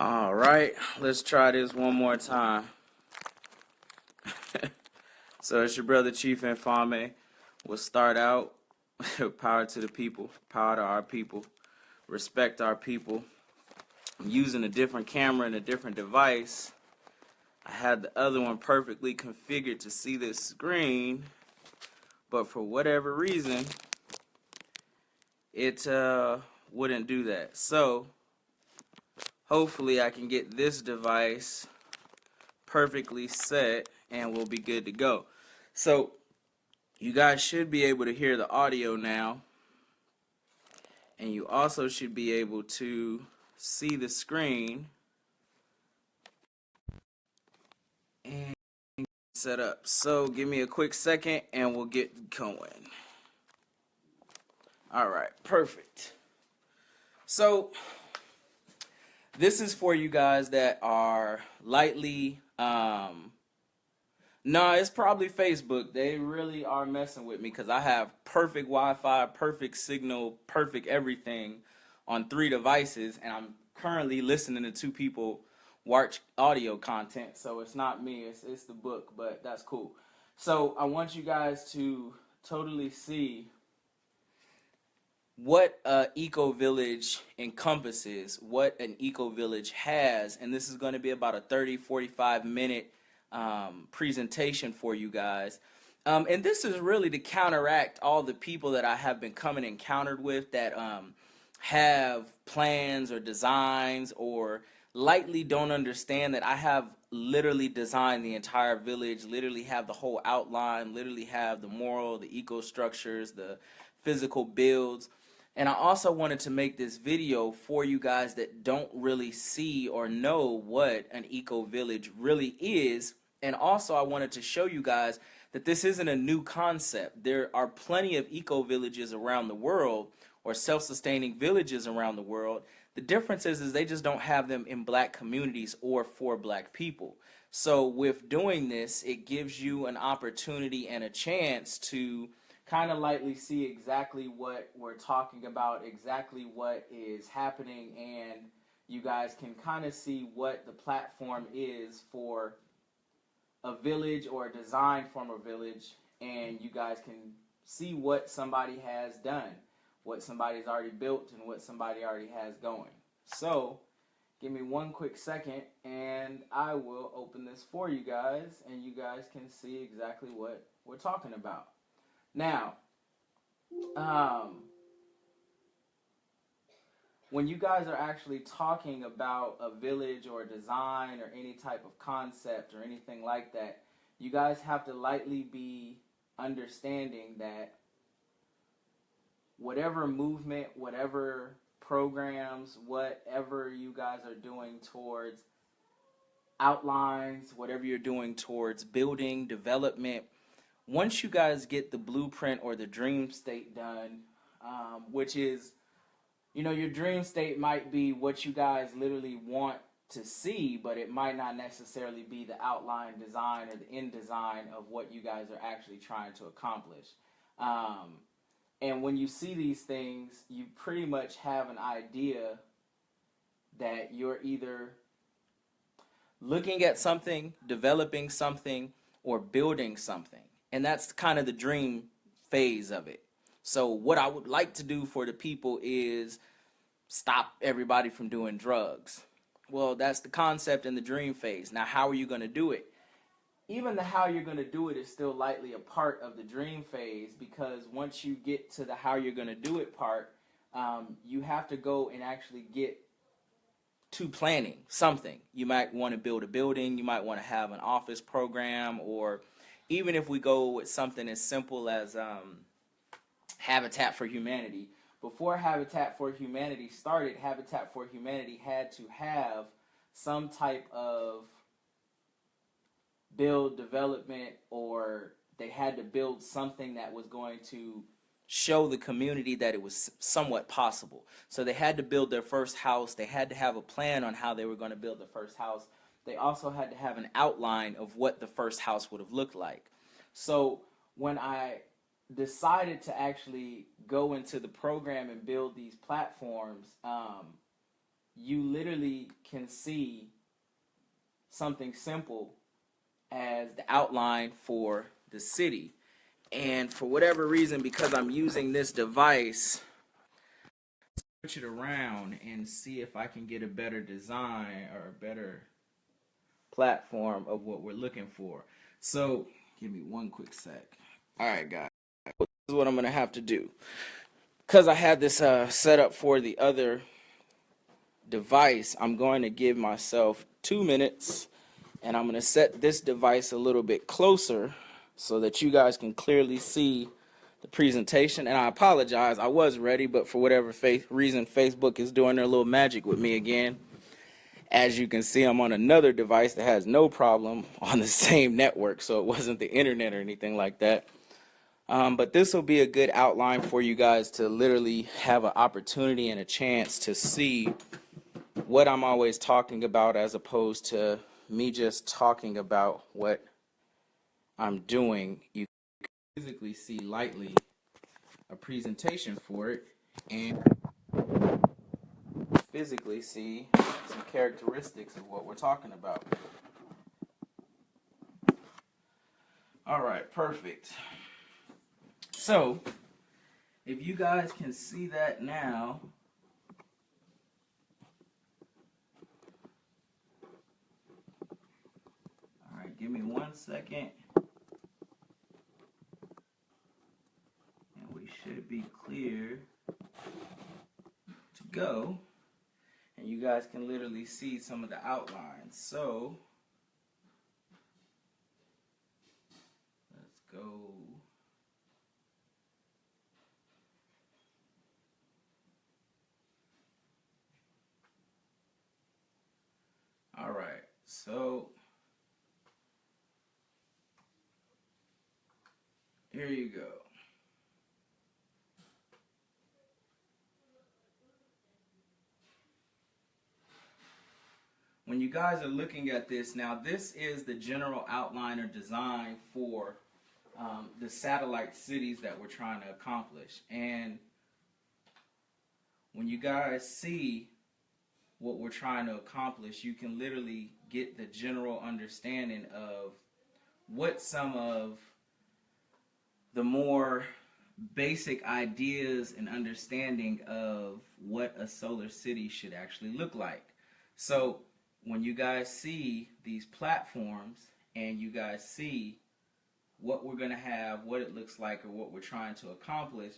All right, let's try this one more time. So it's your brother Chief Infame. We'll start out. Power to the people, power to our people, respect our people. I'm using a different camera and a different device. I had the other one perfectly configured to see this screen, but for whatever reason, it wouldn't do that. So hopefully I can get this device perfectly set and we'll be good to go. So you guys should be able to hear the audio now, and you also should be able to see the screen and set up. So give me a quick second and we'll get going. All right, perfect. So this is for you guys that are lightly no, it's probably Facebook. They really are messing with me because I have perfect Wi-Fi, perfect signal, perfect everything on 3 devices, and I'm currently listening to 2 people watch audio content. So it's not me, it's the book, but that's cool. So I want you guys to totally see what Eco Village encompasses, what an Eco Village has, and this is going to be about a 30-45 minute presentation for you guys. And this is really to counteract all the people that I have been coming encountered with that have plans or designs or lightly don't understand that I have literally designed the entire village, literally have the whole outline, literally have the moral, the eco structures, the physical builds. And I also wanted to make this video for you guys that don't really see or know what an eco village really is. And also I wanted to show you guys that this isn't a new concept. There are plenty of eco villages around the world or self-sustaining villages around the world. The difference is they just don't have them in black communities or for black people. So with doing this, it gives you an opportunity and a chance to kind of lightly see exactly what we're talking about, exactly what is happening, and you guys can kind of see what the platform is for a village or a design from a village, and you guys can see what somebody has done, what somebody's already built, and what somebody already has going. So give me one quick second and I will open this for you guys, and you guys can see exactly what we're talking about. Now, when you guys are actually talking about a village or a design or any type of concept or anything like that, you guys have to lightly be understanding that whatever movement, whatever programs, whatever you guys are doing towards outlines, whatever you're doing towards building, development, once you guys get the blueprint or the dream state done, which is, you know, your dream state might be what you guys literally want to see, but it might not necessarily be the outline design or the end design of what you guys are actually trying to accomplish. And when you see these things, you pretty much have an idea that you're either looking at something, developing something, or building something. And that's kind of the dream phase of it. So what I would like to do for the people is stop everybody from doing drugs. Well, that's the concept in the dream phase. Now, how are you going to do it? Even the how you're going to do it is still lightly a part of the dream phase, because once you get to the how you're going to do it part, you have to go and actually get to planning something. You might want to build a building, you might want to have an office program, or even if we go with something as simple as Habitat for Humanity. Before Habitat for Humanity started, Habitat for Humanity had to have some type of build development, or they had to build something that was going to show the community that it was somewhat possible. So they had to build their first house. They had to have a plan on how they were going to build the first house. They also had to have an outline of what the first house would have looked like. So when I decided to actually go into the program and build these platforms, you literally can see something simple as the outline for the city. And for whatever reason, because I'm using this device, switch it around and see if I can get a better design or a better platform of what we're looking for. So give me one quick sec. All right, guys, this is what I'm gonna have to do, because I had this set up for the other device. I'm going to give myself 2 minutes, and I'm going to set this device a little bit closer so that you guys can clearly see the presentation. And I apologize, I was ready, but for whatever reason, Facebook is doing their little magic with me again. As you can see, I'm on another device that has no problem on the same network, so it wasn't the internet or anything like that. But this will be a good outline for you guys to literally have an opportunity and a chance to see what I'm always talking about, as opposed to me just talking about what I'm doing. You can physically see lightly a presentation for it, and physically see some characteristics of what we're talking about. All right, perfect. So if you guys can see that now, all right, give me 1 second, and we should be clear to go. And you guys can literally see some of the outlines. So let's go. All right, so here you go. When you guys are looking at this now, this is the general outline or design for the satellite cities that we're trying to accomplish. And when you guys see what we're trying to accomplish, you can literally get the general understanding of what some of the more basic ideas and understanding of what a solar city should actually look like. So when you guys see these platforms and you guys see what we're going to have, what it looks like, or what we're trying to accomplish,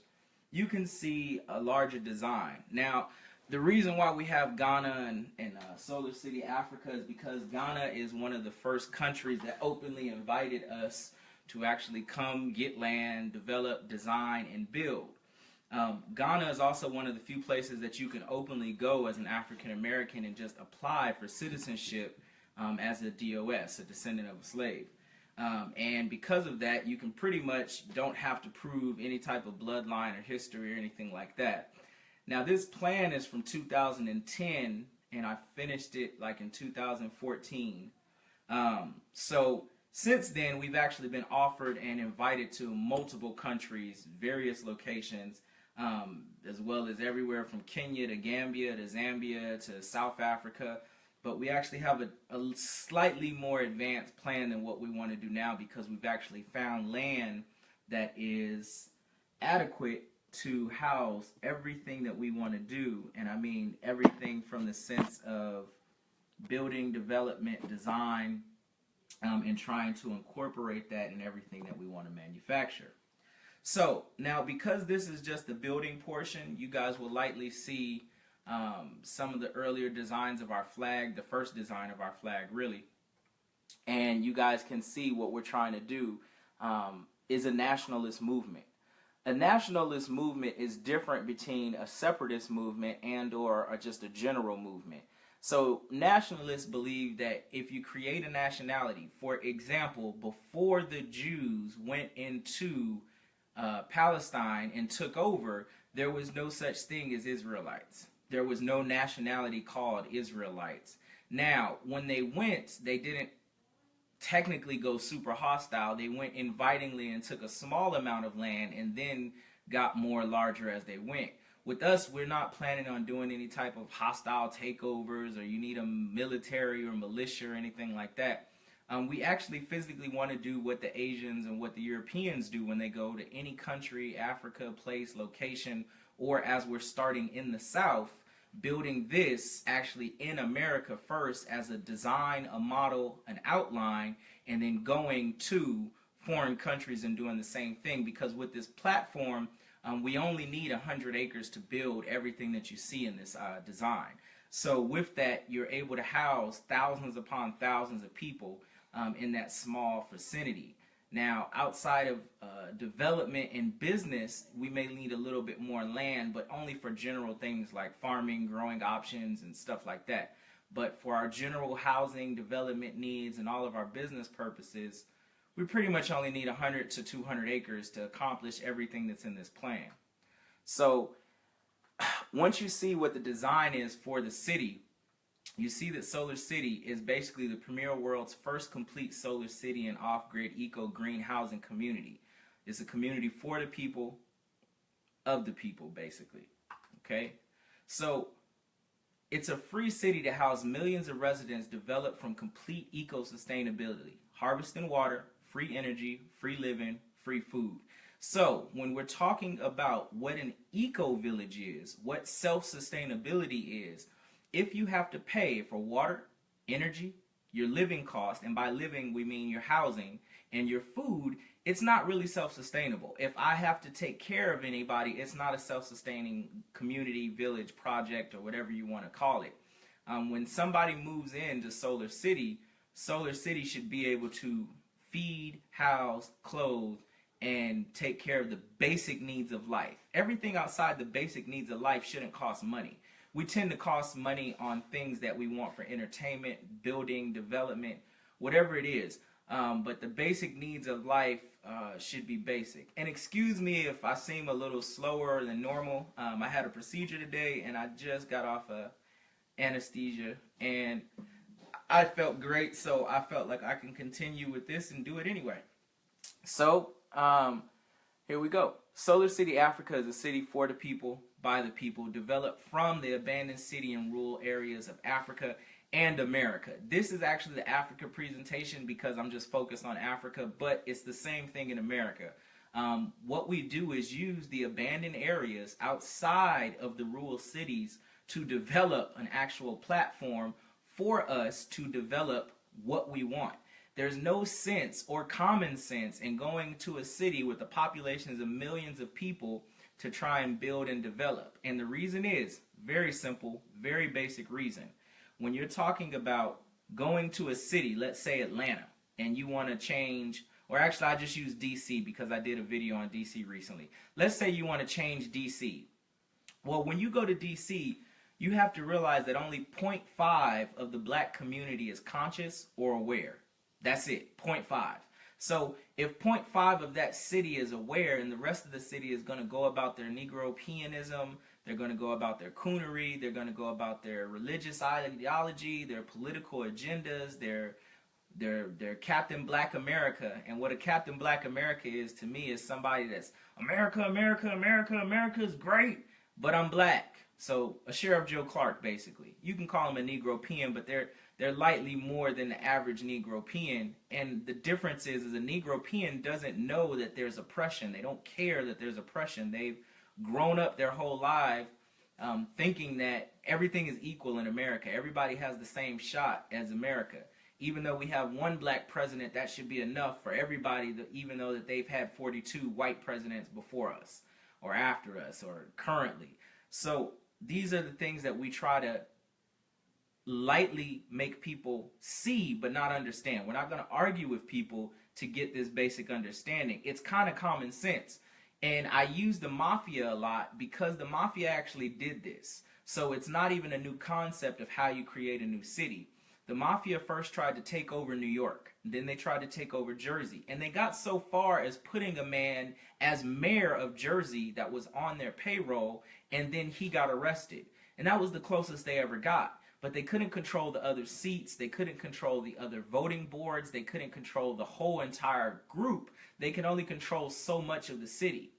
you can see a larger design. Now, the reason why we have Ghana and Solar City Africa is because Ghana is one of the first countries that openly invited us to actually come, get land, develop, design, and build. Ghana is also one of the few places that you can openly go as an African American and just apply for citizenship as a DOS, a descendant of a slave. And because of that, you can pretty much don't have to prove any type of bloodline or history or anything like that. Now, this plan is from 2010, and I finished it like in 2014. So since then, we've actually been offered and invited to multiple countries, various locations, as well as everywhere from Kenya to Gambia to Zambia to South Africa. But we actually have a slightly more advanced plan than what we want to do now, because we've actually found land that is adequate to house everything that we want to do. And I mean everything from the sense of building, development, design, and trying to incorporate that in everything that we want to manufacture. So now, because this is just the building portion, you guys will likely see some of the earlier designs of our flag, the first design of our flag really, and you guys can see what we're trying to do is a nationalist movement. A nationalist movement is different between a separatist movement and or just a general movement. So nationalists believe that if you create a nationality, for example, before the Jews went into Palestine and took over, there was no such thing as Israelites. There was no nationality called Israelites. Now, when they went, they didn't technically go super hostile. They went invitingly and took a small amount of land and then got more larger as they went. with us, we're not planning on doing any type of hostile takeovers, or you need a military or militia or anything like that. We actually physically want to do what the Asians and what the Europeans do when they go to any country, Africa, place, location, or as we're starting in the South, building this actually in America first as a design, a model, an outline, and then going to foreign countries and doing the same thing. Because with this platform, we only need 100 acres to build everything that you see in this design. So with that, you're able to house thousands upon thousands of people in that small vicinity. Now, outside of development and business, we may need a little bit more land, but only for general things like farming, growing options, and stuff like that. But for our general housing development needs and all of our business purposes, we pretty much only need 100 to 200 acres to accomplish everything that's in this plan. So once you see what the design is for the city, you see that Solar City is basically the premier world's first complete solar city and off-grid eco-green housing community. It's a community for the people, of the people, basically. Okay? So it's a free city to house millions of residents developed from complete eco-sustainability, harvesting water, free energy, free living, free food. So when we're talking about what an eco-village is, what self-sustainability is, if you have to pay for water, energy, your living cost, and by living we mean your housing and your food, it's not really self-sustainable. If I have to take care of anybody, it's not a self-sustaining community, village, project, or whatever you want to call it. When somebody moves into Solar City should be able to feed, house, clothe, and take care of the basic needs of life. Everything outside the basic needs of life shouldn't cost money. We tend to cost money on things that we want for entertainment, building, development, whatever it is. But the basic needs of life should be basic. And excuse me if I seem a little slower than normal. I had a procedure today and I just got off anesthesia and I felt great, so I felt like I can continue with this and do it anyway. So here we go. Solar City, Africa is a city for the people, by the people, developed from the abandoned city and rural areas of Africa and America. This is actually the Africa presentation because I'm just focused on Africa, but it's the same thing in America. What we do is use the abandoned areas outside of the rural cities to develop an actual platform for us to develop what we want. There's no sense or common sense in going to a city with the populations of millions of people to try and build and develop. And the reason is very simple, very basic reason. When you're talking about going to a city, let's say Atlanta, and you want to change, or actually I just use DC because I did a video on DC recently. Let's say you want to change DC. Well, when you go to DC, you have to realize that only 0.5 of the black community is conscious or aware. That's it, 0.5. So if 0.5 of that city is aware and the rest of the city is going to go about their Negro-Peonism, they're going to go about their coonery, they're going to go about their religious ideology, their political agendas, their Captain Black America. And what a Captain Black America is to me is somebody that's America, America, America, America is great, but I'm black. So a Sheriff Joe Clark, basically. You can call him a Negro-Peon, but they're lightly more than the average Negro-Peon. And the difference is a Negro-Peon doesn't know that there's oppression. They don't care that there's oppression. They've grown up their whole life thinking that everything is equal in America. Everybody has the same shot as America. Even though we have one black president, that should be enough for everybody, even though that they've had 42 white presidents before us, or after us, or currently. So these are the things that we try to lightly make people see but not understand. We're not going to argue with people to get this basic understanding. It's kind of common sense. And I use the mafia a lot because the mafia actually did this. So it's not even a new concept of how you create a new city. The mafia first tried to take over New York. Then they tried to take over Jersey. And they got so far as putting a man as mayor of Jersey that was on their payroll, and then he got arrested. And that was the closest they ever got. But they couldn't control the other seats. They couldn't control the other voting boards. They couldn't control the whole entire group. They could only control so much of the city.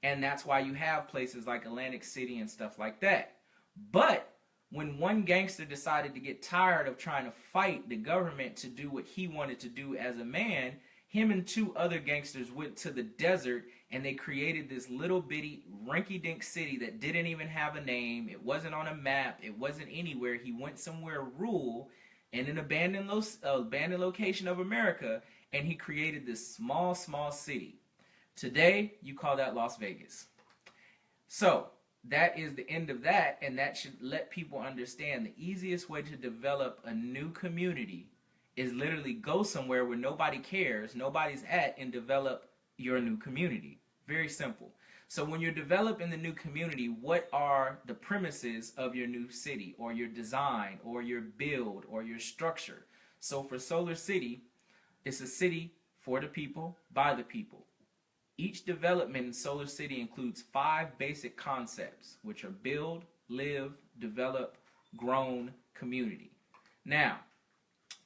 And that's why you have places like Atlantic City and stuff like that. But when one gangster decided to get tired of trying to fight the government to do what he wanted to do as a man, him and two other gangsters went to the desert and they created this little bitty rinky-dink city that didn't even have a name. It wasn't on a map. It wasn't anywhere. He went somewhere rural in an abandoned location of America, and he created this small city. Today, you call that Las Vegas. So, that is the end of that, and that should let people understand the easiest way to develop a new community is literally go somewhere where nobody cares, nobody's at, and develop your new community. Very simple. So when you're developing the new community, what are the premises of your new city or your design or your build or your structure? So for Solar City, it's a city for the people, by the people. Each development in Solar City includes 5 basic concepts, which are build, live, develop, grown, community. Now,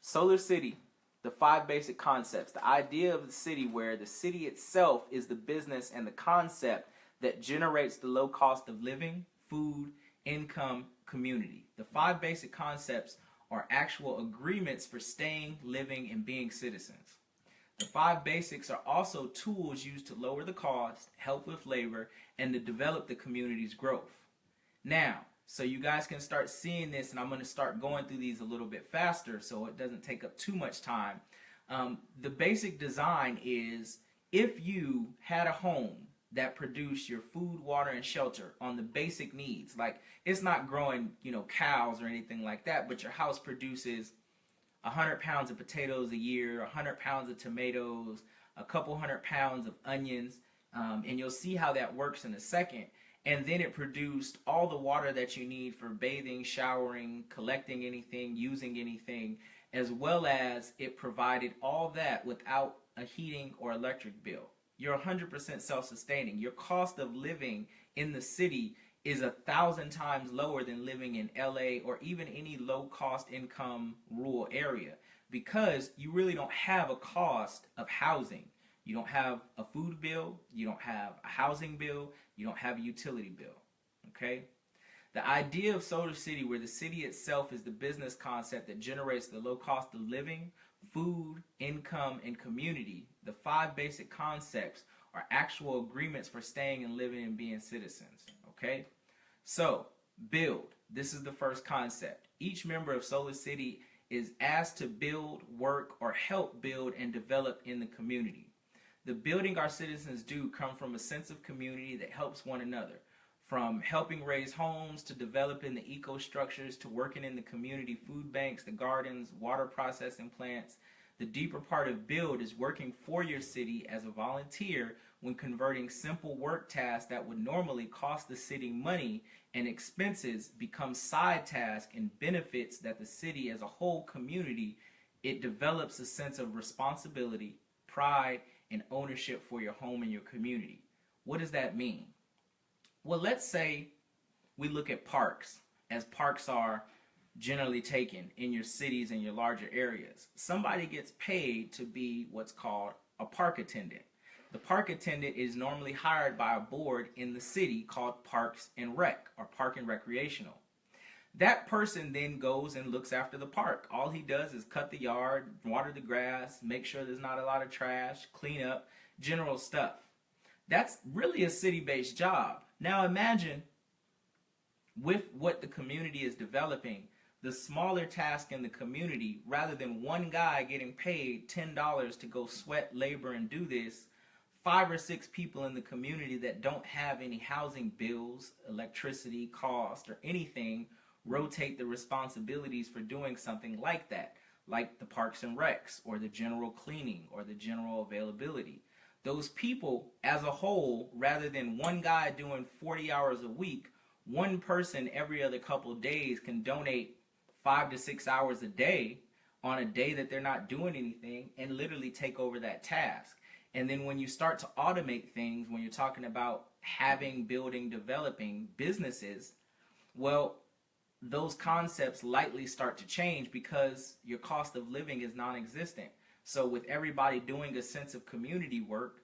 Solar City, the 5 basic concepts, the idea of the city where the city itself is the business and the concept that generates the low cost of living, food, income, community. The 5 basic concepts are actual agreements for staying, living, and being citizens. The 5 basics are also tools used to lower the cost, help with labor, and to develop the community's growth. Now, so you guys can start seeing this, and I'm going to start going through these a little bit faster so it doesn't take up too much time. The basic design is if you had a home that produced your food, water, and shelter on the basic needs, like it's not growing, cows or anything like that, but your house produces 100 pounds of potatoes a year, 100 pounds of tomatoes, a couple 100 pounds of onions, and you'll see how that works in a second. And then it produced all the water that you need for bathing, showering, collecting anything, using anything, as well as it provided all that without a heating or electric bill. You're 100% self-sustaining. Your cost of living in the city is 1,000 times lower than living in LA or even any low-cost income rural area because you really don't have a cost of housing. You don't have a food bill, you don't have a housing bill, you don't have a utility bill, okay? The idea of Solar City, where the city itself is the business concept that generates the low cost of living, food, income, and community, the 5 basic concepts are actual agreements for staying and living and being citizens, okay? So, build. This is the first concept. Each member of Solar City is asked to build, work, or help build and develop in the community. The building our citizens do come from a sense of community that helps one another, from helping raise homes to developing the eco-structures to working in the community food banks, the gardens, water processing plants. The deeper part of build is working for your city as a volunteer when converting simple work tasks that would normally cost the city money and expenses become side tasks and benefits that the city as a whole community, it develops a sense of responsibility, pride, and ownership for your home and your community. What does that mean? Well, let's say we look at parks, as parks are generally taken in your cities and your larger areas. Somebody gets paid to be what's called a park attendant. The park attendant is normally hired by a board in the city called Parks and Rec, or Park and Recreational. That person then goes and looks after the park. All he does is cut the yard, water the grass, make sure there's not a lot of trash, clean up, general stuff. That's really a city-based job. Now imagine with what the community is developing, the smaller task in the community, rather than one guy getting paid $10 to go sweat, labor, and do this, 5 or 6 people in the community that don't have any housing bills, electricity, cost, or anything rotate the responsibilities for doing something like that, like the parks and recs, or the general cleaning, or the general availability. Those people, as a whole, rather than one guy doing 40 hours a week, one person every other couple of days can donate 5 to 6 hours a day on a day that they're not doing anything and literally take over that task. And then when you start to automate things, when you're talking about having, building, developing businesses, well, those concepts lightly start to change because your cost of living is non-existent. So with everybody doing a sense of community work,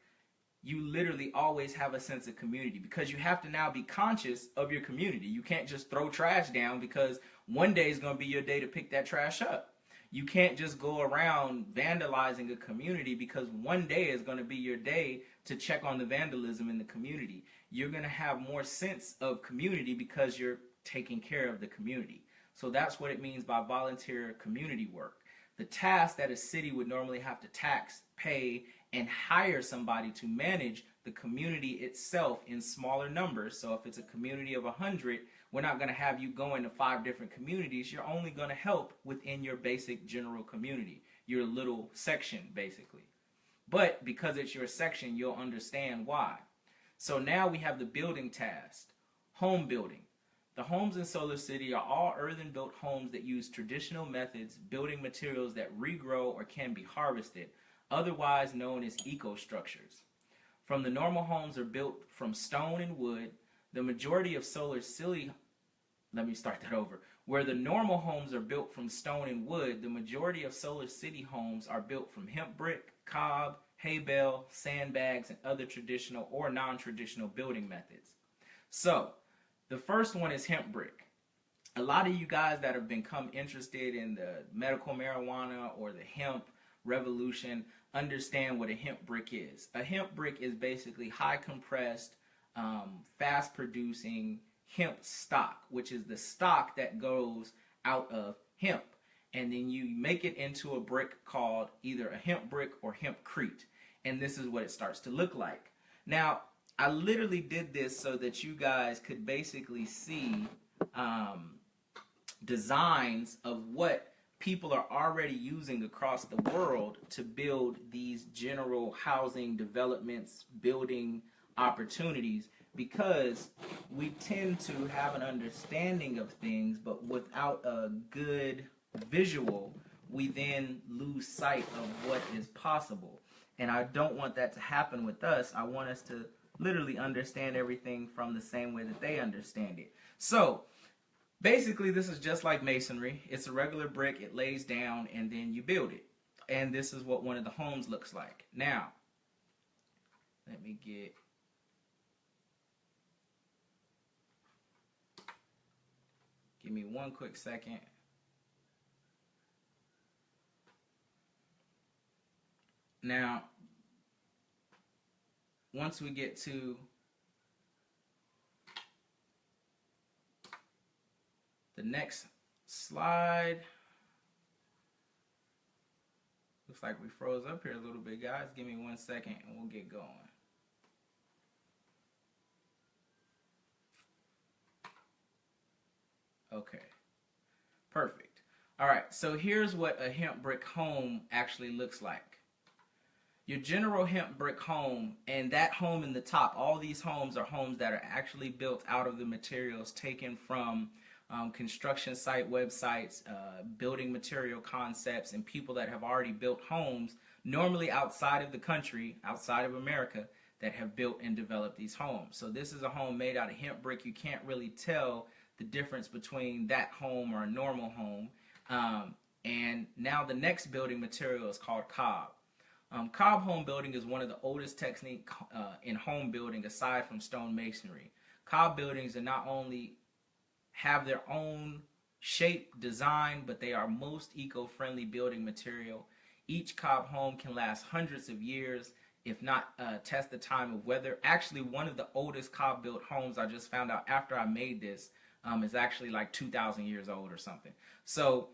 you literally always have a sense of community, because you have to now be conscious of your community. You can't just throw trash down, because one day is going to be your day to pick that trash up. You can't just go around vandalizing a community, because one day is going to be your day to check on the vandalism in the community. You're going to have more sense of community because you're taking care of the community. So that's what it means by volunteer community work. The task that a city would normally have to tax, pay, and hire somebody to manage the community itself in smaller numbers. So if it's a community of 100, we're not going to have you go into 5 different communities. You're only going to help within your basic general community, your little section, basically. But because it's your section, you'll understand why. So now we have the building task, home building. The homes in Solar City are all earthen-built homes that use traditional methods, building materials that regrow or can be harvested, otherwise known as eco-structures. From the normal homes are built from stone and wood. The majority of Solar City, Where the normal homes are built from stone and wood, the majority of Solar City homes are built from hemp brick, cob, hay bale, sandbags, and other traditional or non-traditional building methods. So, the first one is hemp brick. A lot of you guys that have become interested in the medical marijuana or the hemp revolution understand what a hemp brick is. A hemp brick is basically high compressed, fast producing hemp stock, which is the stock that goes out of hemp. And then you make it into a brick called either a hemp brick or hempcrete. And this is what it starts to look like. Now, I literally did this so that you guys could basically see designs of what people are already using across the world to build these general housing developments, building opportunities, because we tend to have an understanding of things, but without a good visual, we then lose sight of what is possible. And I don't want that to happen with us. I want us to literally understand everything from the same way that they understand it. So, basically, this is just like masonry. It's a regular brick, it lays down, and then you build it. And this is what one of the homes looks like. Now, let me give me one quick second. Now, once we get to the next slide, looks like we froze up here a little bit, guys. Give me 1 second and we'll get going. Okay, perfect. All right, so here's what a hemp brick home actually looks like. Your general hemp brick home, and that home in the top, all these homes are homes that are actually built out of the materials taken from construction site websites, building material concepts, and people that have already built homes, normally outside of the country, outside of America, that have built and developed these homes. So this is a home made out of hemp brick. You can't really tell the difference between that home or a normal home. And now the next building material is called cob. Cob home building is one of the oldest techniques in home building aside from stone masonry. Cob buildings are not only have their own shape, design, but they are most eco-friendly building material. Each cob home can last hundreds of years, if not test the time of weather. Actually, one of the oldest cob built homes, I just found out after I made this, is actually like 2,000 years old or something. So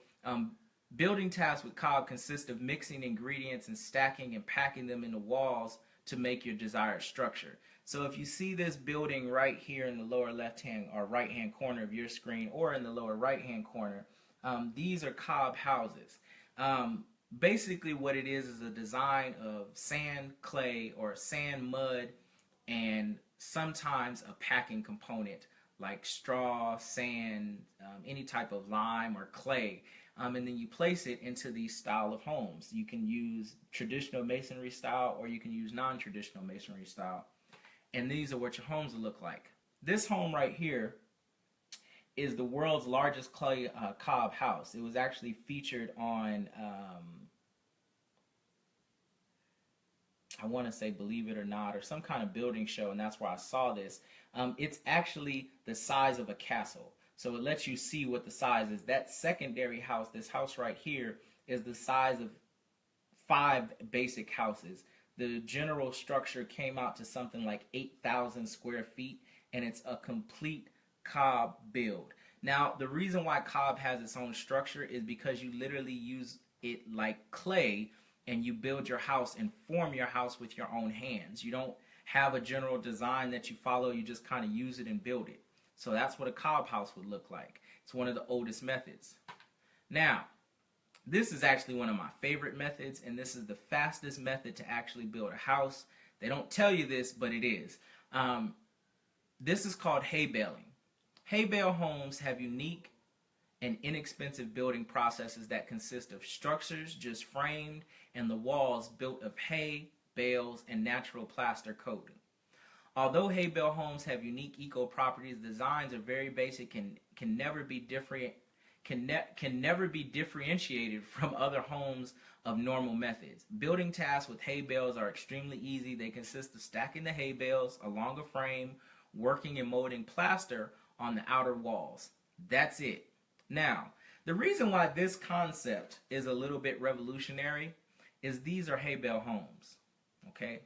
building tasks with cob consist of mixing ingredients and stacking and packing them into walls to make your desired structure. So if you see this building right here in the lower left-hand or right-hand corner of your screen, or in the lower right-hand corner, these are cob houses. Basically what it is a design of sand, clay, or sand, mud, and sometimes a packing component like straw, sand, any type of lime or clay. And then you place it into these style of homes. You can use traditional masonry style, or you can use non-traditional masonry style. And these are what your homes will look like. This home right here is the world's largest clay cob house. It was actually featured on I want to say Believe It or Not, or some kind of building show, and that's where I saw this. It's actually the size of a castle. So it lets you see what the size is. That secondary house, this house right here, is the size of 5 basic houses. The general structure came out to something like 8,000 square feet, and it's a complete cob build. Now, the reason why cob has its own structure is because you literally use it like clay, and you build your house and form your house with your own hands. You don't have a general design that you follow, you just kind of use it and build it. So that's what a cob house would look like. It's one of the oldest methods. Now, this is actually one of my favorite methods, and this is the fastest method to actually build a house. They don't tell you this, but it is. This is called hay baling. Hay bale homes have unique and inexpensive building processes that consist of structures just framed and the walls built of hay, bales, and natural plaster coating. Although hay bale homes have unique eco properties, designs are very basic and can never be differentiated from other homes of normal methods. Building tasks with hay bales are extremely easy. They consist of stacking the hay bales along a frame, working and molding plaster on the outer walls. That's it. Now, the reason why this concept is a little bit revolutionary is these are hay bale homes, okay?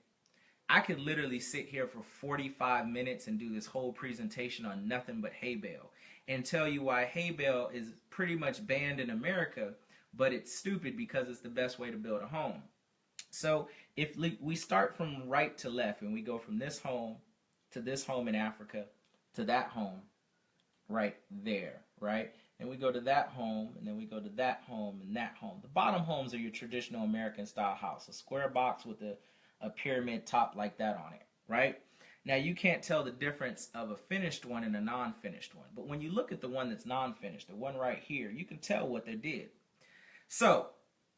I could literally sit here for 45 minutes and do this whole presentation on nothing but hay bale and tell you why hay bale is pretty much banned in America, but it's stupid because it's the best way to build a home. So if we start from right to left and we go from this home to this home in Africa to that home right there, right? And we go to that home, and then we go to that home and that home. The bottom homes are your traditional American style house, a square box with a pyramid top like that on it, right? Now you can't tell the difference of a finished one and a non-finished one, but when you look at the one that's non-finished, the one right here, you can tell what they did. So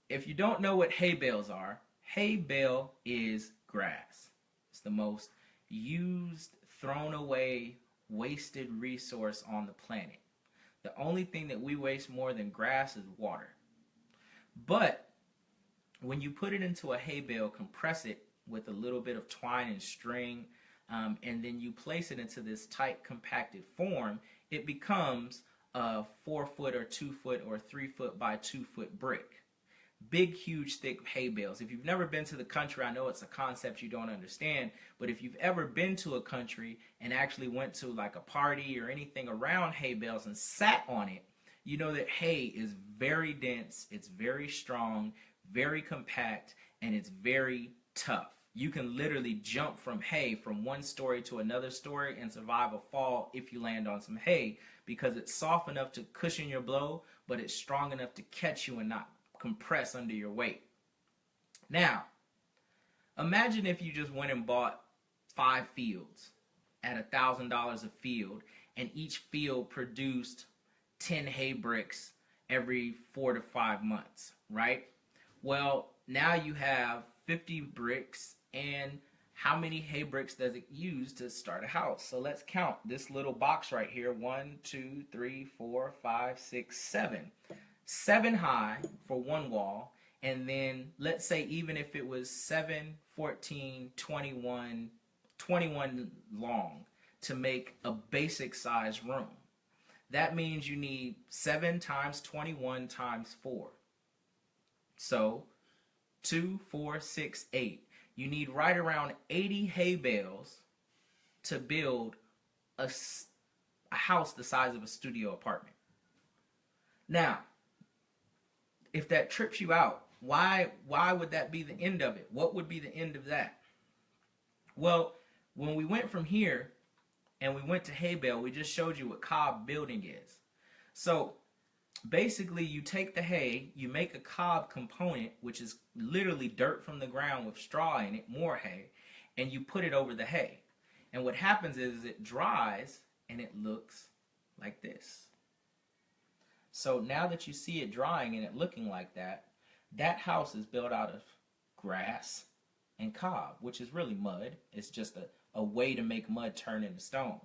if you don't know what hay bales are, hay bale is grass. It's the most used, thrown away, wasted resource on the planet. The only thing that we waste more than grass is water. But when you put it into a hay bale, compress it with a little bit of twine and string, and then you place it into this tight, compacted form, it becomes a 4-foot or 2-foot or 3-foot by 2-foot brick. Big, huge, thick hay bales. If you've never been to the country, I know it's a concept you don't understand, but if you've ever been to a country and actually went to like a party or anything around hay bales and sat on it, you know that hay is very dense, it's very strong, very compact, and it's very tough. You can literally jump from hay from one story to another story and survive a fall if you land on some hay because it's soft enough to cushion your blow, but it's strong enough to catch you and not compress under your weight. Now, imagine if you just went and bought 5 fields at $1,000 a field, and each field produced 10 hay bricks every 4 to 5 months, right? Well, now you have 50 bricks, and how many hay bricks does it use to start a house? So let's count this little box right here. 1, 2, 3, 4, 5, 6, 7. 7 high for one wall, and then let's say even if it was 7, 14, 21 long to make a basic size room. That means you need 7 times 21 times 4. So 2, 4, 6, 8. You need right around 80 hay bales to build a house the size of a studio apartment. Now, if that trips you out, why would that be the end of it? What would be the end of that? Well, when we went from here and we went to hay bale, we just showed you what cob building is. So basically you take the hay, you make a cob component, which is literally dirt from the ground with straw in it, more hay, and you put it over the hay. And what happens is it dries and it looks like this. So now that you see it drying and it looking like that, that house is built out of grass and cob, which is really mud. It's just a way to make mud turn into stone.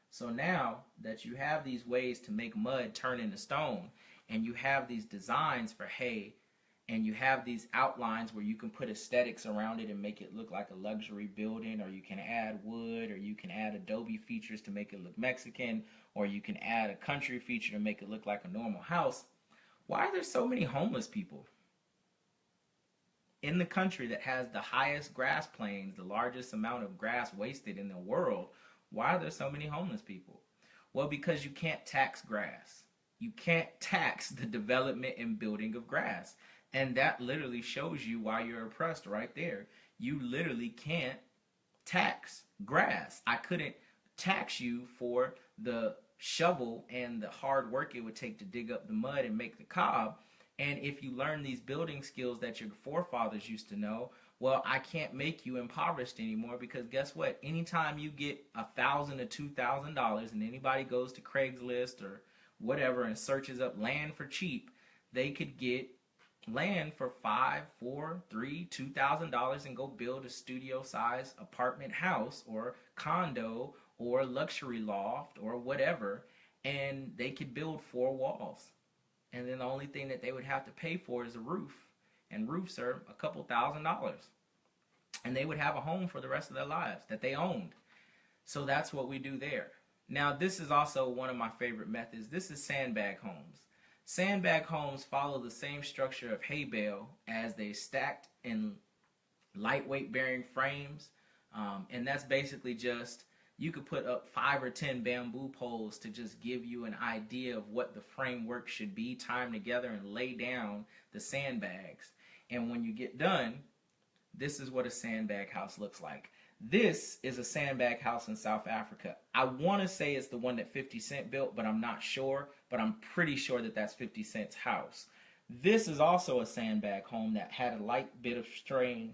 So now that you have these ways to make mud turn into stone, and you have these designs for hay and you have these outlines where you can put aesthetics around it and make it look like a luxury building, or you can add wood, or you can add adobe features to make it look Mexican, or you can add a country feature to make it look like a normal house. Why are there so many homeless people in the country that has the highest grass plains, the largest amount of grass wasted in the world? Why are there so many homeless people? Well, because you can't tax grass. You can't tax the development and building of grass. And that literally shows you why you're oppressed right there. You literally can't tax grass. I couldn't tax you for the shovel and the hard work it would take to dig up the mud and make the cob. And if you learn these building skills that your forefathers used to know, well, I can't make you impoverished anymore, because guess what? Anytime you get $1,000 to $2,000 and anybody goes to Craigslist or whatever and searches up land for cheap, they could get land for $5, $4, $3, $2,000 and go build a studio-sized apartment house or condo or luxury loft or whatever, and they could build 4 walls. And then the only thing that they would have to pay for is a roof, and roofs are a couple $1,000s. And they would have a home for the rest of their lives that they owned. So that's what we do there. Now, this is also one of my favorite methods. This is sandbag homes. Sandbag homes follow the same structure of hay bale, as they stacked in lightweight bearing frames. And that's basically just, you could put up 5 or 10 bamboo poles to just give you an idea of what the framework should be, timed together, and lay down the sandbags. And when you get done, this is what a sandbag house looks like. This is a sandbag house in South Africa. I want to say it's the one that 50 Cent built, but I'm not sure. But I'm pretty sure that that's 50 Cent's house. This is also a sandbag home that had a light bit of strain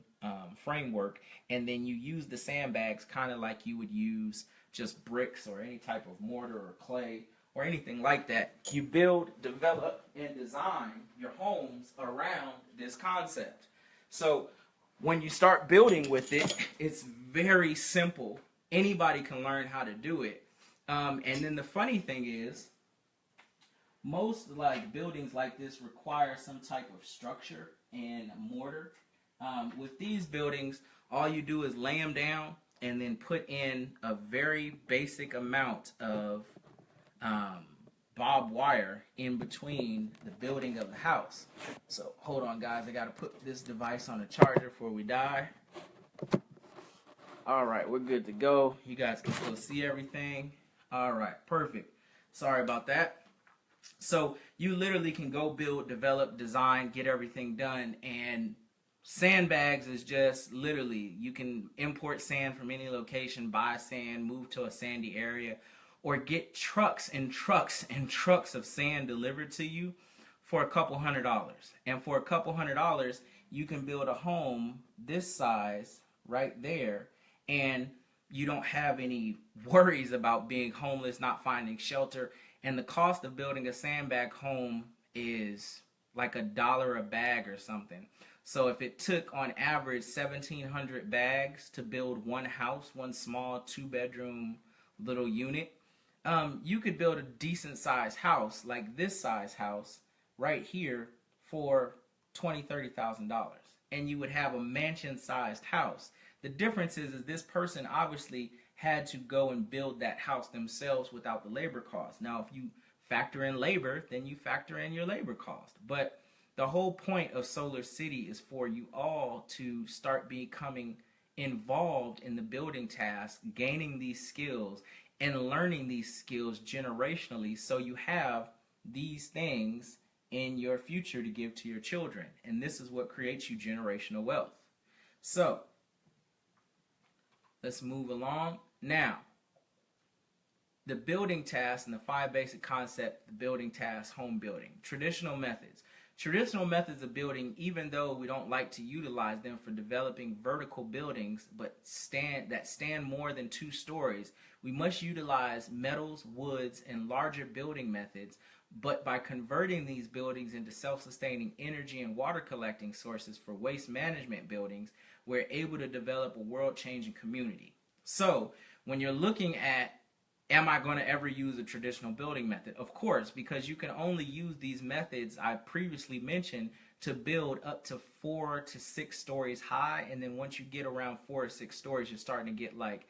framework, and then you use the sandbags kind of like you would use just bricks or any type of mortar or clay or anything like that. You build, develop, and design your homes around this concept. So when you start building with it, it's very simple. Anybody can learn how to do it. And then the funny thing is, most buildings like this require some type of structure and mortar. With these buildings, all you do is lay them down and then put in a very basic amount of barbed wire in between the building of the house. So hold on, guys, I gotta put this device on a charger before we die. All right, we're good to go. You guys can still see everything. All right, perfect. Sorry about that. So you literally can go build, develop, design, get everything done. And sandbags is just literally, you can import sand from any location, buy sand, move to a sandy area, or get trucks and trucks and trucks of sand delivered to you for a couple $100s. And for a couple $100, you can build a home this size right there, and you don't have any worries about being homeless, not finding shelter. And the cost of building a sandbag home is like $1 a bag or something. So if it took on average 1,700 bags to build one house, one small 2-bedroom little unit, you could build a decent sized house like this size house right here for $20,000, $30,000, and you would have a mansion sized house. The difference is this person obviously had to go and build that house themselves without the labor cost. Now, if you factor in labor, then you factor in your labor cost. But the whole point of Solar City is for you all to start becoming involved in the building task, gaining these skills, and learning these skills generationally, so you have these things in your future to give to your children. And this is what creates you generational wealth. So let's move along. Now, the building task and the 5 basic concepts, the building task, home building. Traditional methods. Traditional methods of building, even though we don't like to utilize them for developing vertical buildings, but that stand more than 2 stories, we must utilize metals, woods, and larger building methods. But by converting these buildings into self-sustaining energy and water collecting sources for waste management buildings, we're able to develop a world-changing community. So when you're looking at, am I going to ever use a traditional building method? Of course, because you can only use these methods I previously mentioned to build up to 4 to 6 stories high. And then once you get around 4 or 6 stories, you're starting to get like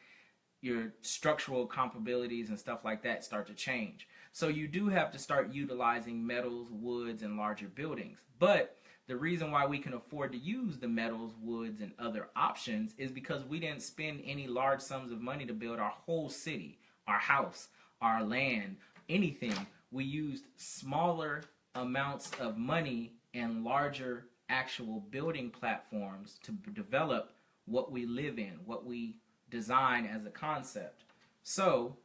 your structural capabilities and stuff like that start to change. So you do have to start utilizing metals, woods, and larger buildings. But the reason why we can afford to use the metals, woods, and other options is because we didn't spend any large sums of money to build our whole city, our house, our land, anything. We used smaller amounts of money and larger actual building platforms to develop what we live in, what we design as a concept. So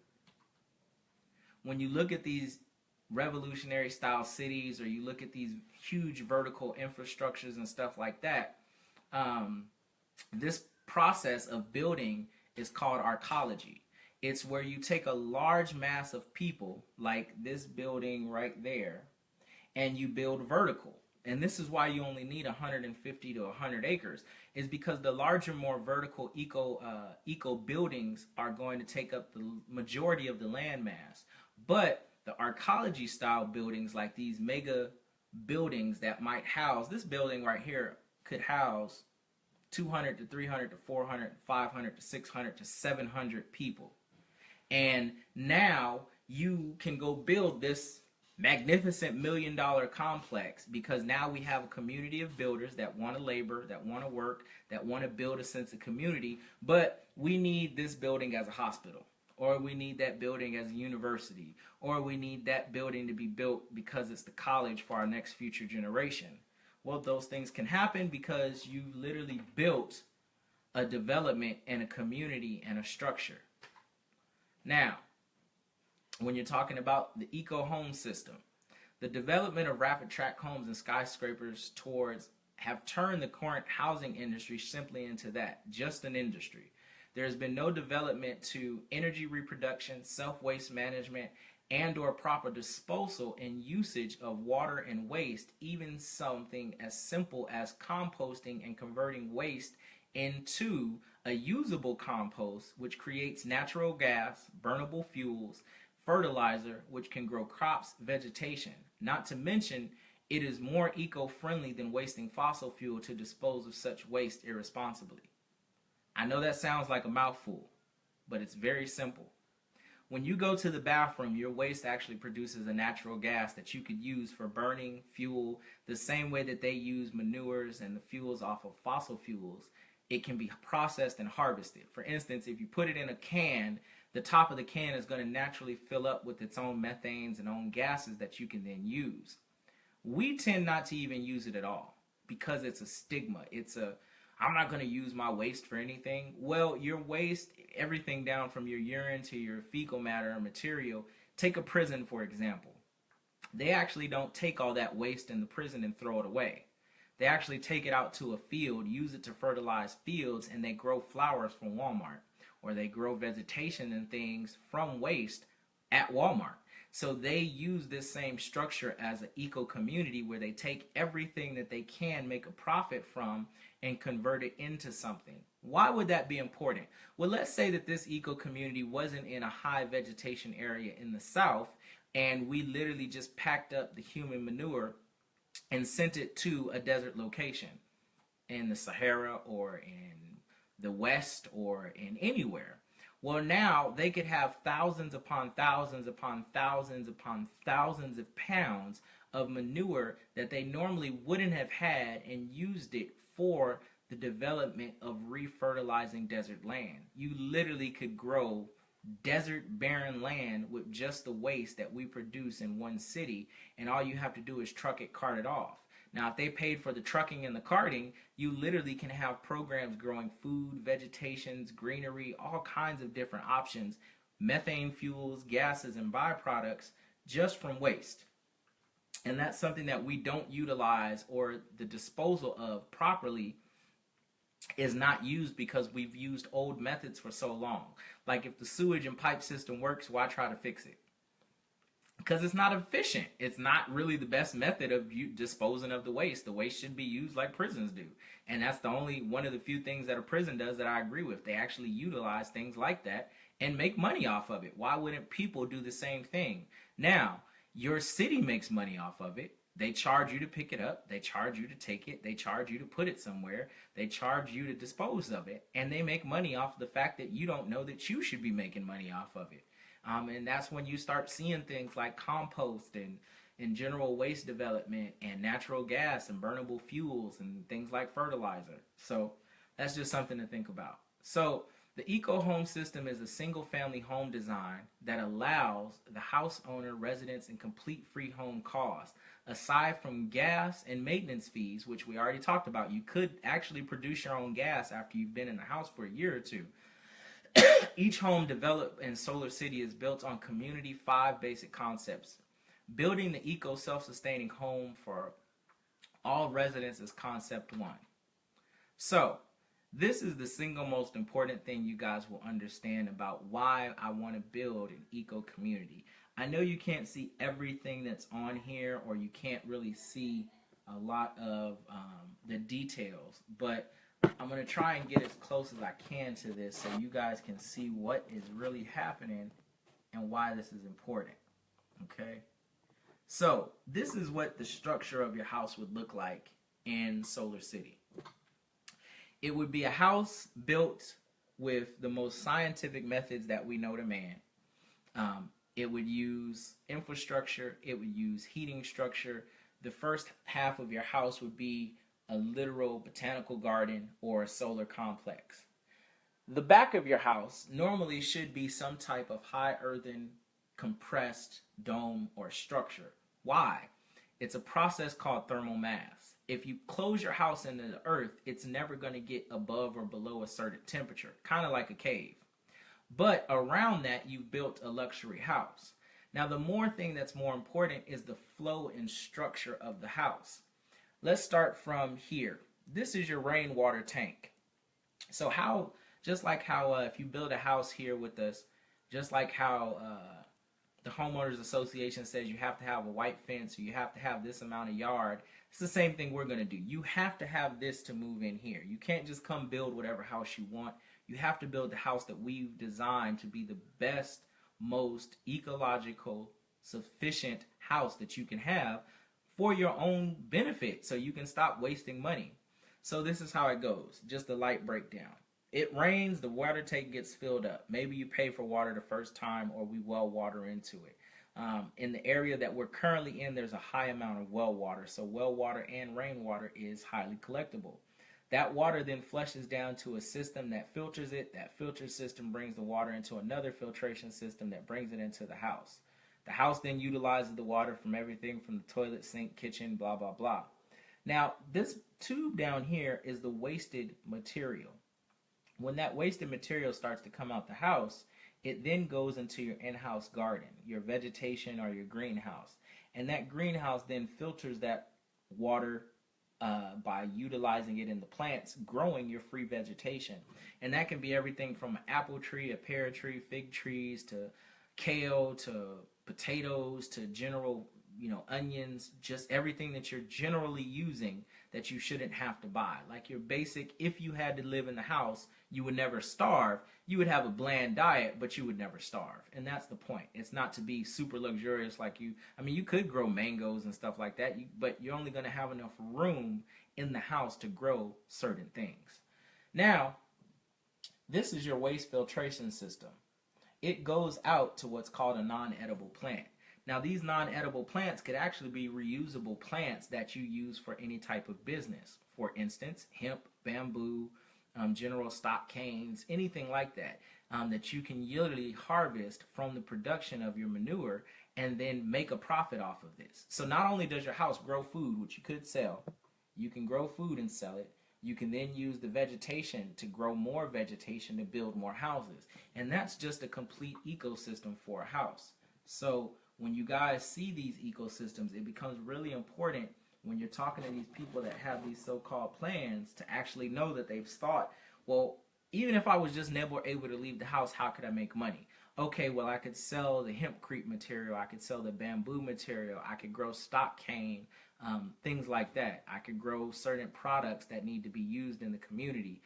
when you look at these revolutionary style cities, or you look at these huge vertical infrastructures and stuff like that, this process of building is called arcology. It's where you take a large mass of people, like this building right there, and you build vertical. And this is why you only need 150 to 100 acres, is because the larger, more vertical eco buildings are going to take up the majority of the land mass. But the arcology style buildings, like these mega buildings that might house, this building right here could house 200 to 300 to 400, 500 to 600 to 700 people. And now you can go build this magnificent $1 million complex, because now we have a community of builders that want to labor, that want to work, that want to build a sense of community. But we need this building as a hospital, or we need that building as a university, or we need that building to be built because it's the college for our next future generation. Well, those things can happen because you literally built a development and a community and a structure. Now, when you're talking about the eco home system, the development of rapid track homes and skyscrapers have turned the current housing industry simply into that, just an industry. There has been no development to energy reproduction, self-waste management, and or proper disposal and usage of water and waste, even something as simple as composting and converting waste into a usable compost, which creates natural gas, burnable fuels, fertilizer, which can grow crops, vegetation. Not to mention, it is more eco-friendly than wasting fossil fuel to dispose of such waste irresponsibly. I know that sounds like a mouthful, but it's very simple. When you go to the bathroom, your waste actually produces a natural gas that you could use for burning fuel, the same way that they use manures and the fuels off of fossil fuels. It can be processed and harvested. For instance, if you put it in a can, the top of the can is going to naturally fill up with its own methanes and own gases that you can then use. We tend not to even use it at all because it's a stigma. I'm not going to use my waste for anything. Well, your waste, everything down from your urine to your fecal matter or material. Take a prison, for example. They actually don't take all that waste in the prison and throw it away. They actually take it out to a field, use it to fertilize fields, and they grow flowers from Walmart. Or they grow vegetation and things from waste at Walmart. So they use this same structure as an eco community where they take everything that they can make a profit from and convert it into something. Why would that be important? Well, let's say that this eco community wasn't in a high vegetation area in the south, and we literally just packed up the human manure and sent it to a desert location in the Sahara or in the West or in anywhere. Well, now they could have thousands upon thousands upon thousands upon thousands of pounds of manure that they normally wouldn't have had, and used it for the development of refertilizing desert land. You literally could grow desert barren land with just the waste that we produce in one city, and all you have to do is truck it, cart it off. Now, if they paid for the trucking and the carting, you literally can have programs growing food, vegetations, greenery, all kinds of different options, methane fuels, gases, and byproducts just from waste. And that's something that we don't utilize, or the disposal of properly is not used because we've used old methods for so long. Like, if the sewage and pipe system works, why try to fix it? Because it's not efficient. It's not really the best method of disposing of the waste. The waste should be used like prisons do. And that's the only one of the few things that a prison does that I agree with. They actually utilize things like that and make money off of it. Why wouldn't people do the same thing? Now, Your city makes money off of it. They charge you to pick it up. They charge you to take it. They charge you to put it somewhere. They charge you to dispose of it. And they make money off of the fact that you don't know that you should be making money off of it. And that's when you start seeing things like compost and general waste development and natural gas and burnable fuels and things like fertilizer. So that's just something to think about. So the eco home system is a single family home design that allows the house owner residence and complete free home costs. Aside from gas and maintenance fees, which we already talked about, you could actually produce your own gas after you've been in the house for a year or two. Each home developed in Solar City is built on community 5 basic concepts. Building the eco self-sustaining home for all residents is concept 1. So, this is the single most important thing you guys will understand about why I want to build an eco community. I know you can't see everything that's on here, or you can't really see a lot of the details, but I'm going to try and get as close as I can to this so you guys can see what is really happening and why this is important. Okay? So, this is what the structure of your house would look like in Solar City. It would be a house built with the most scientific methods that we know to man. It would use infrastructure. It would use heating structure. The first half of your house would be a literal botanical garden or a solar complex. The back of your house normally should be some type of high earthen compressed dome or structure. Why? It's a process called thermal mass. If you close your house into the earth, it's never going to get above or below a certain temperature, kind of like a cave. But around that, you've built a luxury house. Now, the thing that's more important is the flow and structure of the house. Let's start from here. This is your rainwater tank. So just like how if you build a house here with us, just like how the homeowners association says you have to have a white fence or you have to have this amount of yard, it's the same thing we're going to do. You have to have this to move in here. You can't just come build whatever house you want. You have to build the house that we've designed to be the best, most ecological, sufficient house that you can have for your own benefit so you can stop wasting money. So this is how it goes, just a light breakdown. It rains, the water tank gets filled up. Maybe you pay for water the first time or we well water into it. In the area that we're currently in, there's a high amount of well water. So well water and rainwater is highly collectible. That water then flushes down to a system that filters it. That filter system brings the water into another filtration system that brings it into the house. The house then utilizes the water from everything from the toilet, sink, kitchen, blah, blah, blah. Now, this tube down here is the wasted material. When that wasted material starts to come out the house, it then goes into your in-house garden, your vegetation or your greenhouse. And that greenhouse then filters that water by utilizing it in the plants, growing your free vegetation. And that can be everything from an apple tree, a pear tree, fig trees, to kale, to potatoes, to general, onions, just everything that you're generally using that you shouldn't have to buy. Like your basic, if you had to live in the house, you would never starve. You would have a bland diet, but you would never starve. And that's the point. It's not to be super luxurious like you could grow mangoes and stuff like that, but you're only going to have enough room in the house to grow certain things. Now, this is your waste filtration system. It goes out to what's called a non-edible plant. Now, these non-edible plants could actually be reusable plants that you use for any type of business. For instance, hemp, bamboo, general stock canes, anything like that, that you can literally harvest from the production of your manure and then make a profit off of this. So not only does your house grow food, which you could sell, you can grow food and sell it. You can then use the vegetation to grow more vegetation to build more houses. And that's just a complete ecosystem for a house. So when you guys see these ecosystems, it becomes really important when you're talking to these people that have these so-called plans to actually know that they've thought, well, even if I was just never able to leave the house, how could I make money? Okay, well, I could sell the hempcrete material. I could sell the bamboo material. I could grow stock cane, things like that. I could grow certain products that need to be used in the community.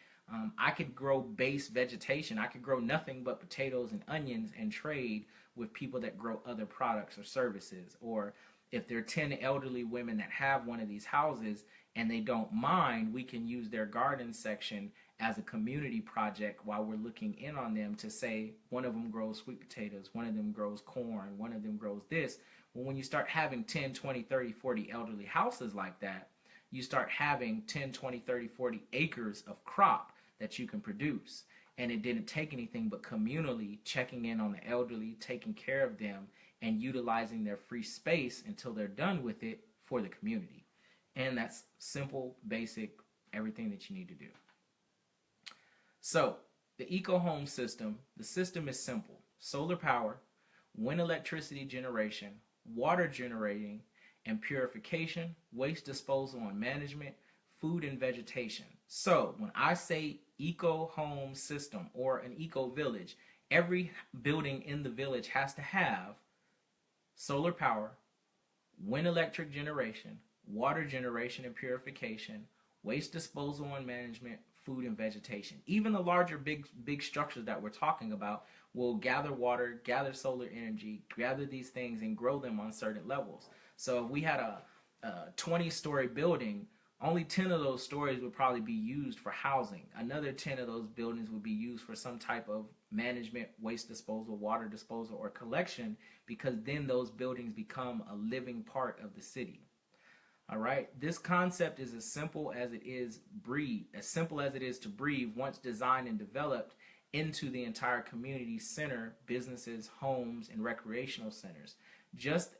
I could grow base vegetation. I could grow nothing but potatoes and onions and trade with people that grow other products or services. Or if there are 10 elderly women that have one of these houses and they don't mind, we can use their garden section as a community project while we're looking in on them to say one of them grows sweet potatoes, one of them grows corn, one of them grows this. Well, when you start having 10, 20, 30, 40 elderly houses like that, you start having 10, 20, 30, 40 acres of crop that you can produce. And it didn't take anything but communally checking in on the elderly, taking care of them, and utilizing their free space until they're done with it for the community. And that's simple, basic, everything that you need to do. So, the eco-home system, the system is simple. Solar power, wind electricity generation, water generating and purification, waste disposal and management, food and vegetation. So, when I say eco-home system or an eco-village, every building in the village has to have solar power, wind electric generation, water generation and purification, waste disposal and management, food and vegetation. Even the larger big structures that we're talking about will gather water, gather solar energy, gather these things and grow them on certain levels. So if we had a 20-story building, only 10 of those stories would probably be used for housing. Another 10 of those buildings would be used for some type of management, waste disposal, water disposal, or collection, because then those buildings become a living part of the city. All right, this concept is as simple as it is to breathe once designed and developed into the entire community center, businesses, homes, and recreational centers. Just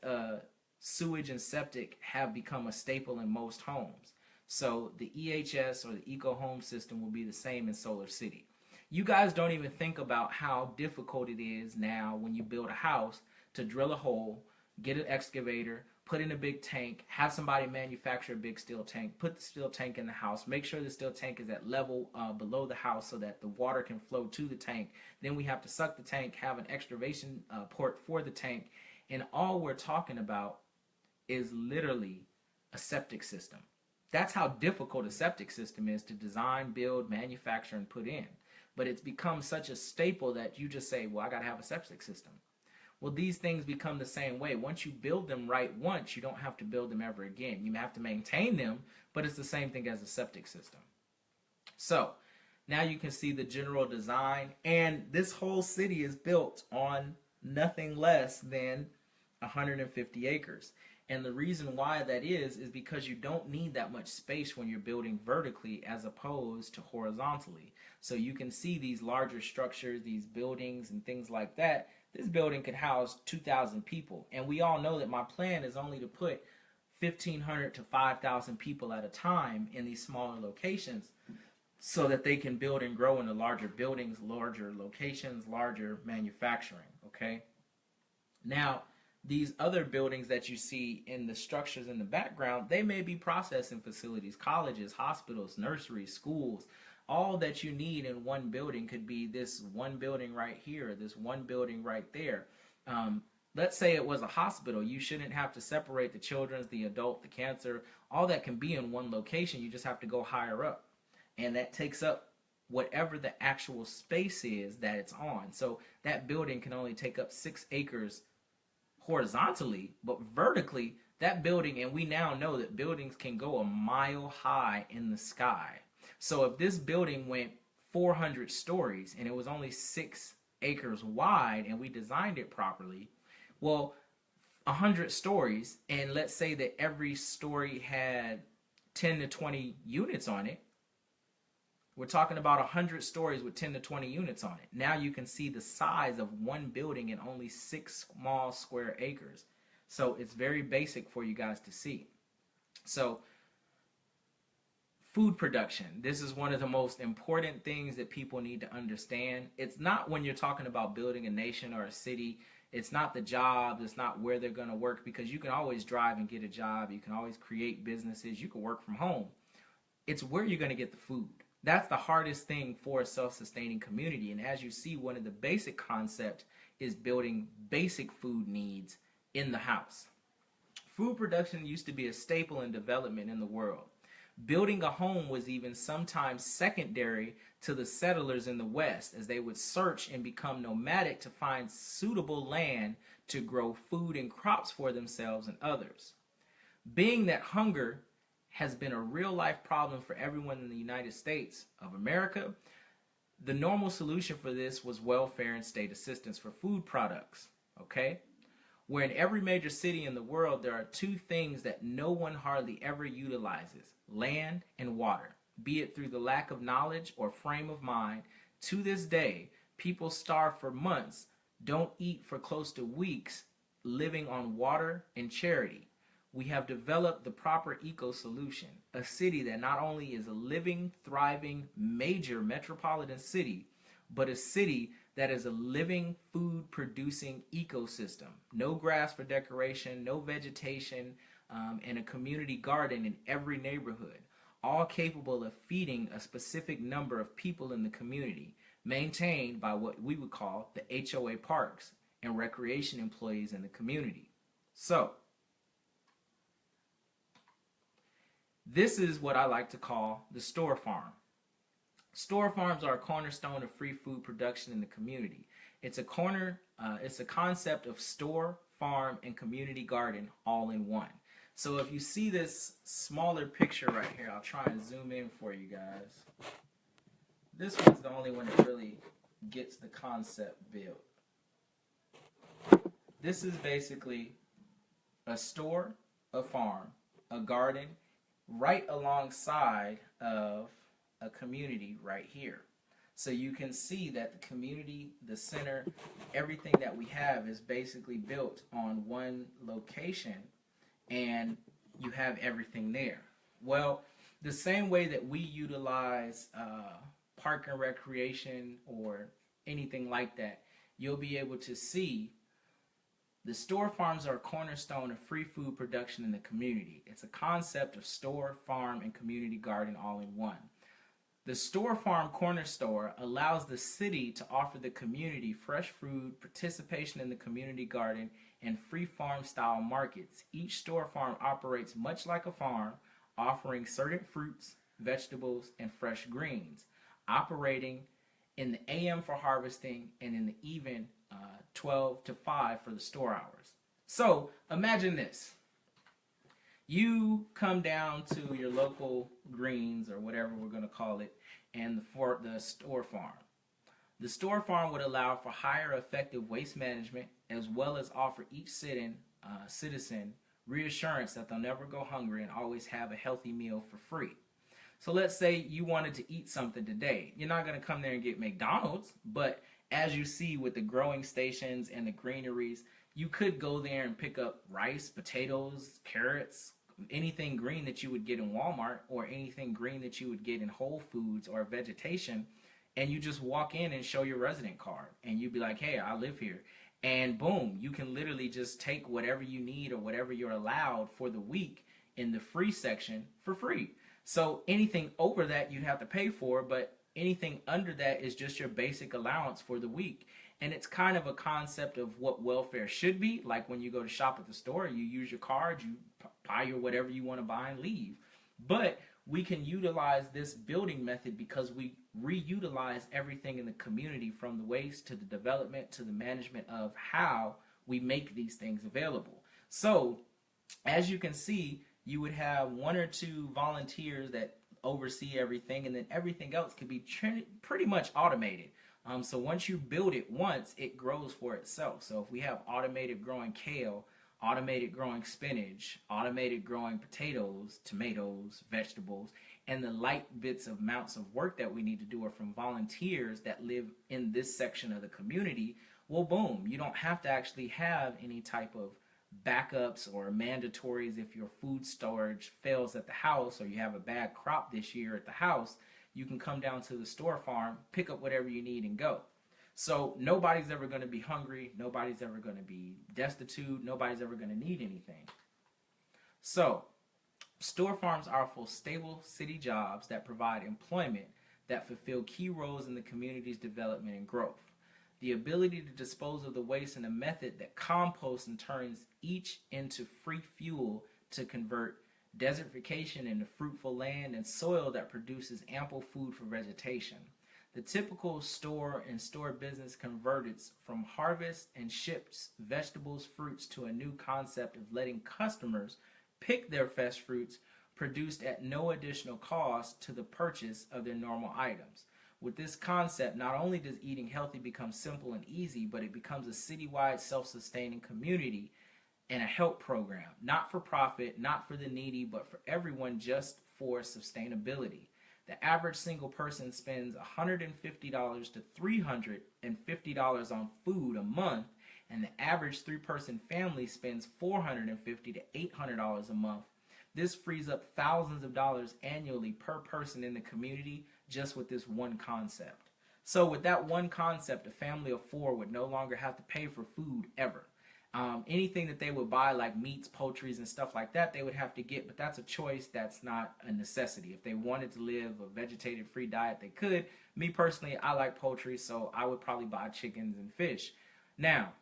sewage and septic have become a staple in most homes. So the EHS or the Eco Home System will be the same in Solar City. You guys don't even think about how difficult it is now when you build a house to drill a hole, get an excavator, put in a big tank, have somebody manufacture a big steel tank, put the steel tank in the house, make sure the steel tank is at level below the house so that the water can flow to the tank. Then we have to suck the tank, have an extravation port for the tank, and all we're talking about is literally a septic system. That's how difficult a septic system is to design, build, manufacture, and put in. But it's become such a staple that you just say, well, I got to have a septic system. Well, these things become the same way. Once you build them right once, you don't have to build them ever again. You have to maintain them, but it's the same thing as a septic system. So, now you can see the general design, and this whole city is built on nothing less than 150 acres. And the reason why that is because you don't need that much space when you're building vertically as opposed to horizontally. So you can see these larger structures, these buildings and things like that. This building could house 2,000 people. And we all know that my plan is only to put 1,500 to 5,000 people at a time in these smaller locations so that they can build and grow into larger buildings, larger locations, larger manufacturing, okay? Now, these other buildings that you see in the structures in the background, they may be processing facilities, colleges, hospitals, nurseries, schools. All that you need in one building could be this one building right here, this one building right there. Let's say it was a hospital. You shouldn't have to separate the children's, the adult, the cancer. All that can be in one location. You just have to go higher up. And that takes up whatever the actual space is that it's on. So that building can only take up 6 acres horizontally, but vertically, that building, and we now know that buildings can go a mile high in the sky. So if this building went 400 stories and it was only 6 acres wide and we designed it properly, well, 100 stories, and let's say that every story had 10 to 20 units on it, we're talking about 100 stories with 10 to 20 units on it. Now you can see the size of one building in only 6 small square acres. So it's very basic for you guys to see. So food production. This is one of the most important things that people need to understand. It's not when you're talking about building a nation or a city. It's not the jobs. It's not where they're going to work, because you can always drive and get a job. You can always create businesses. You can work from home. It's where you're going to get the food. That's the hardest thing for a self-sustaining community. And as you see, one of the basic concepts is building basic food needs in the house. Food production used to be a staple in development in the world. Building a home was even sometimes secondary to the settlers in the West, as they would search and become nomadic to find suitable land to grow food and crops for themselves and others. Being that hunger has been a real life problem for everyone in the United States of America, the normal solution for this was welfare and state assistance for food products. Okay? Where in every major city in the world, there are two things that no one hardly ever utilizes: land and water. Be it through the lack of knowledge or frame of mind, to this day, people starve for months, don't eat for close to weeks, living on water and charity. We have developed the proper eco solution, a city that not only is a living, thriving, major metropolitan city, but a city that is a living, food-producing ecosystem. No grass for decoration, no vegetation, and a community garden in every neighborhood, all capable of feeding a specific number of people in the community, maintained by what we would call the HOA parks and recreation employees in the community. So, this is what I like to call the store farm. Store farms are a cornerstone of free food production in the community. It's a concept of store, farm, and community garden all in one. So if you see this smaller picture right here, I'll try and zoom in for you guys. This one's the only one that really gets the concept built. This is basically a store, a farm, a garden, right alongside of a community right here. So you can see that the community, the center, everything that we have is basically built on one location, and you have everything there. Well, the same way that we utilize park and recreation or anything like that, you'll be able to see the store farms are a cornerstone of free food production in the community. It's a concept of store, farm, and community garden all in one. The store farm corner store allows the city to offer the community fresh food, participation in the community garden, and free farm style markets. Each store farm operates much like a farm, offering certain fruits, vegetables, and fresh greens, operating in the AM for harvesting and in the even 12 to 5 for the store hours. So imagine this. You come down to your local greens or whatever we're going to call it, and the store farm. The store farm would allow for higher effective waste management, as well as offer each citizen reassurance that they'll never go hungry and always have a healthy meal for free. So let's say you wanted to eat something today. You're not going to come there and get McDonald's, but as you see with the growing stations and the greeneries, you could go there and pick up rice, potatoes, carrots, anything green that you would get in Walmart, or anything green that you would get in Whole Foods or vegetation, and you just walk in and show your resident card, and you'd be like, hey, I live here. And boom, you can literally just take whatever you need or whatever you're allowed for the week in the free section for free. So anything over that you'd have to pay for, but anything under that is just your basic allowance for the week. And it's kind of a concept of what welfare should be. Like when you go to shop at the store, you use your card, you buy your whatever you want to buy and leave. But we can utilize this building method because we reutilize everything in the community, from the waste to the development to the management of how we make these things available. So as you can see, you would have 1 or 2 volunteers that oversee everything, and then everything else can be pretty much automated. So once you build it once, it grows for itself. So if we have automated growing kale, automated growing spinach, automated growing potatoes, tomatoes, vegetables, and the light bits of amounts of work that we need to do are from volunteers that live in this section of the community, well, boom, you don't have to actually have any type of backups or mandatories. If your food storage fails at the house, or you have a bad crop this year at the house, you can come down to the store farm, pick up whatever you need, and go. So nobody's ever going to be hungry, nobody's ever going to be destitute, nobody's ever going to need anything. So store farms offer stable city jobs that provide employment that fulfill key roles in the community's development and growth. The ability to dispose of the waste in a method that composts and turns each into free fuel to convert desertification into fruitful land, and soil that produces ample food for vegetation. The typical store business converted from harvest and ships vegetables, fruits to a new concept of letting customers pick their fresh fruits produced at no additional cost to the purchase of their normal items. With this concept, not only does eating healthy become simple and easy, but it becomes a citywide self-sustaining community and a help program, not for profit, not for the needy, but for everyone, just for sustainability. The average single person spends $150 to $350 on food a month, and the average three-person family spends $450 to $800 a month. This frees up thousands of dollars annually per person in the community just with this one concept. So with that one concept, a family of four would no longer have to pay for food ever. Anything that they would buy, like meats, poultries, and stuff like that, they would have to get, but that's a choice. That's not a necessity. If they wanted to live a vegetative-free diet, they could. Me personally, I like poultry, so I would probably buy chickens and fish. Now,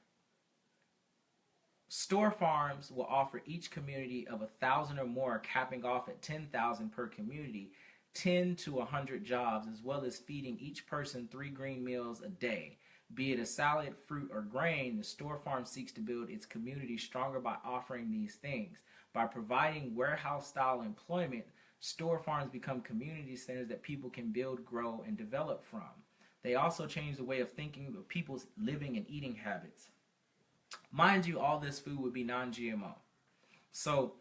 store farms will offer each community of 1,000 or more, capping off at 10,000 per community, 10 to 100 jobs, as well as feeding each person 3 green meals a day. Be it a salad, fruit, or grain, the store farm seeks to build its community stronger by offering these things. By providing warehouse-style employment, store farms become community centers that people can build, grow, and develop from. They also change the way of thinking of people's living and eating habits. Mind you, all this food would be non-GMO. So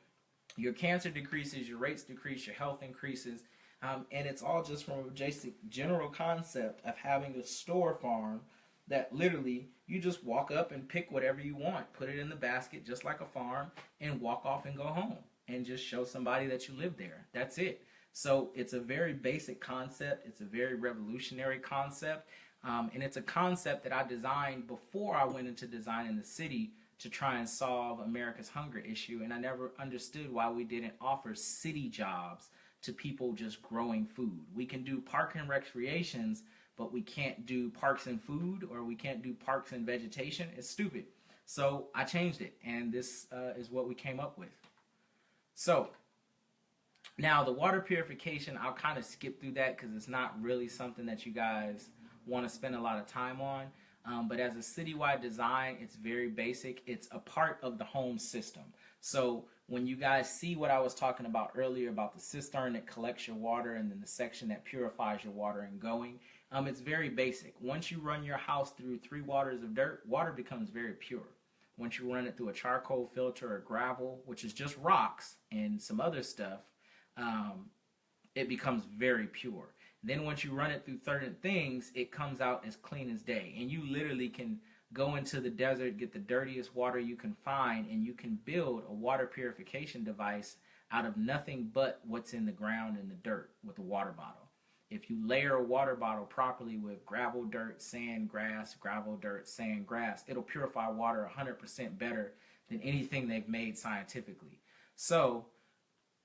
your cancer decreases, your rates decrease, your health increases, and it's all just from a basic general concept of having a store farm that literally you just walk up and pick whatever you want, put it in the basket just like a farm, and walk off and go home and just show somebody that you live there. That's it. So it's a very basic concept. It's a very revolutionary concept. And it's a concept that I designed before I went into designing the city to try and solve America's hunger issue. And I never understood why we didn't offer city jobs to people just growing food. We can do park and recreations, but we can't do parks and food, or we can't do parks and vegetation. It's stupid. So I changed it, and this is what we came up with. So now the water purification, I'll kind of skip through that because it's not really something that you guys want to spend a lot of time on. But as a citywide design, it's very basic. It's a part of the home system. So when you guys see what I was talking about earlier about the cistern that collects your water and then the section that purifies your water and going, it's very basic. Once you run your house through 3 waters of dirt, water becomes very pure. Once you run it through a charcoal filter or gravel, which is just rocks and some other stuff, it becomes very pure. Then once you run it through certain things, it comes out as clean as day. And you literally can go into the desert, get the dirtiest water you can find, and you can build a water purification device out of nothing but what's in the ground and the dirt with a water bottle. If you layer a water bottle properly with gravel, dirt, sand, grass, gravel, dirt, sand, grass, it'll purify water 100% better than anything they've made scientifically. So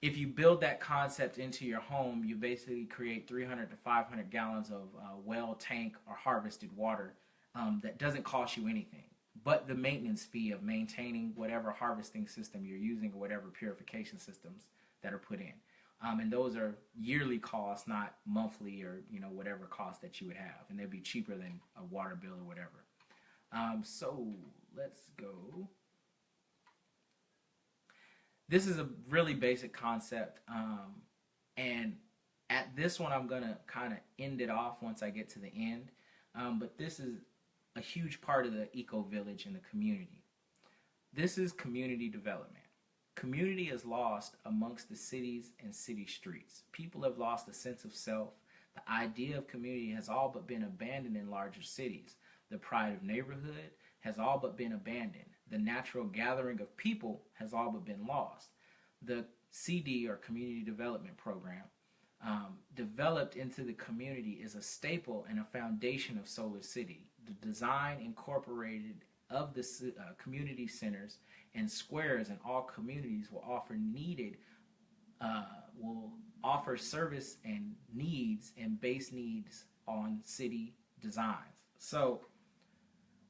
if you build that concept into your home, you basically create 300 to 500 gallons of well, tank, or harvested water that doesn't cost you anything but the maintenance fee of maintaining whatever harvesting system you're using or whatever purification systems that are put in. And those are yearly costs, not monthly or whatever cost that you would have. And they'd be cheaper than a water bill or whatever. So let's go. This is a really basic concept. And at this one, I'm going to kind of end it off once I get to the end. But this is a huge part of the eco-village and the community. This is community development. Community is lost amongst the cities and city streets. People have lost a sense of self. The idea of community has all but been abandoned in larger cities. The pride of neighborhood has all but been abandoned. The natural gathering of people has all but been lost. The CD, or Community Development Program, developed into the community, is a staple and a foundation of Solar City. The design incorporated of the community centers and squares in all communities will offer service and needs and base needs on city designs. So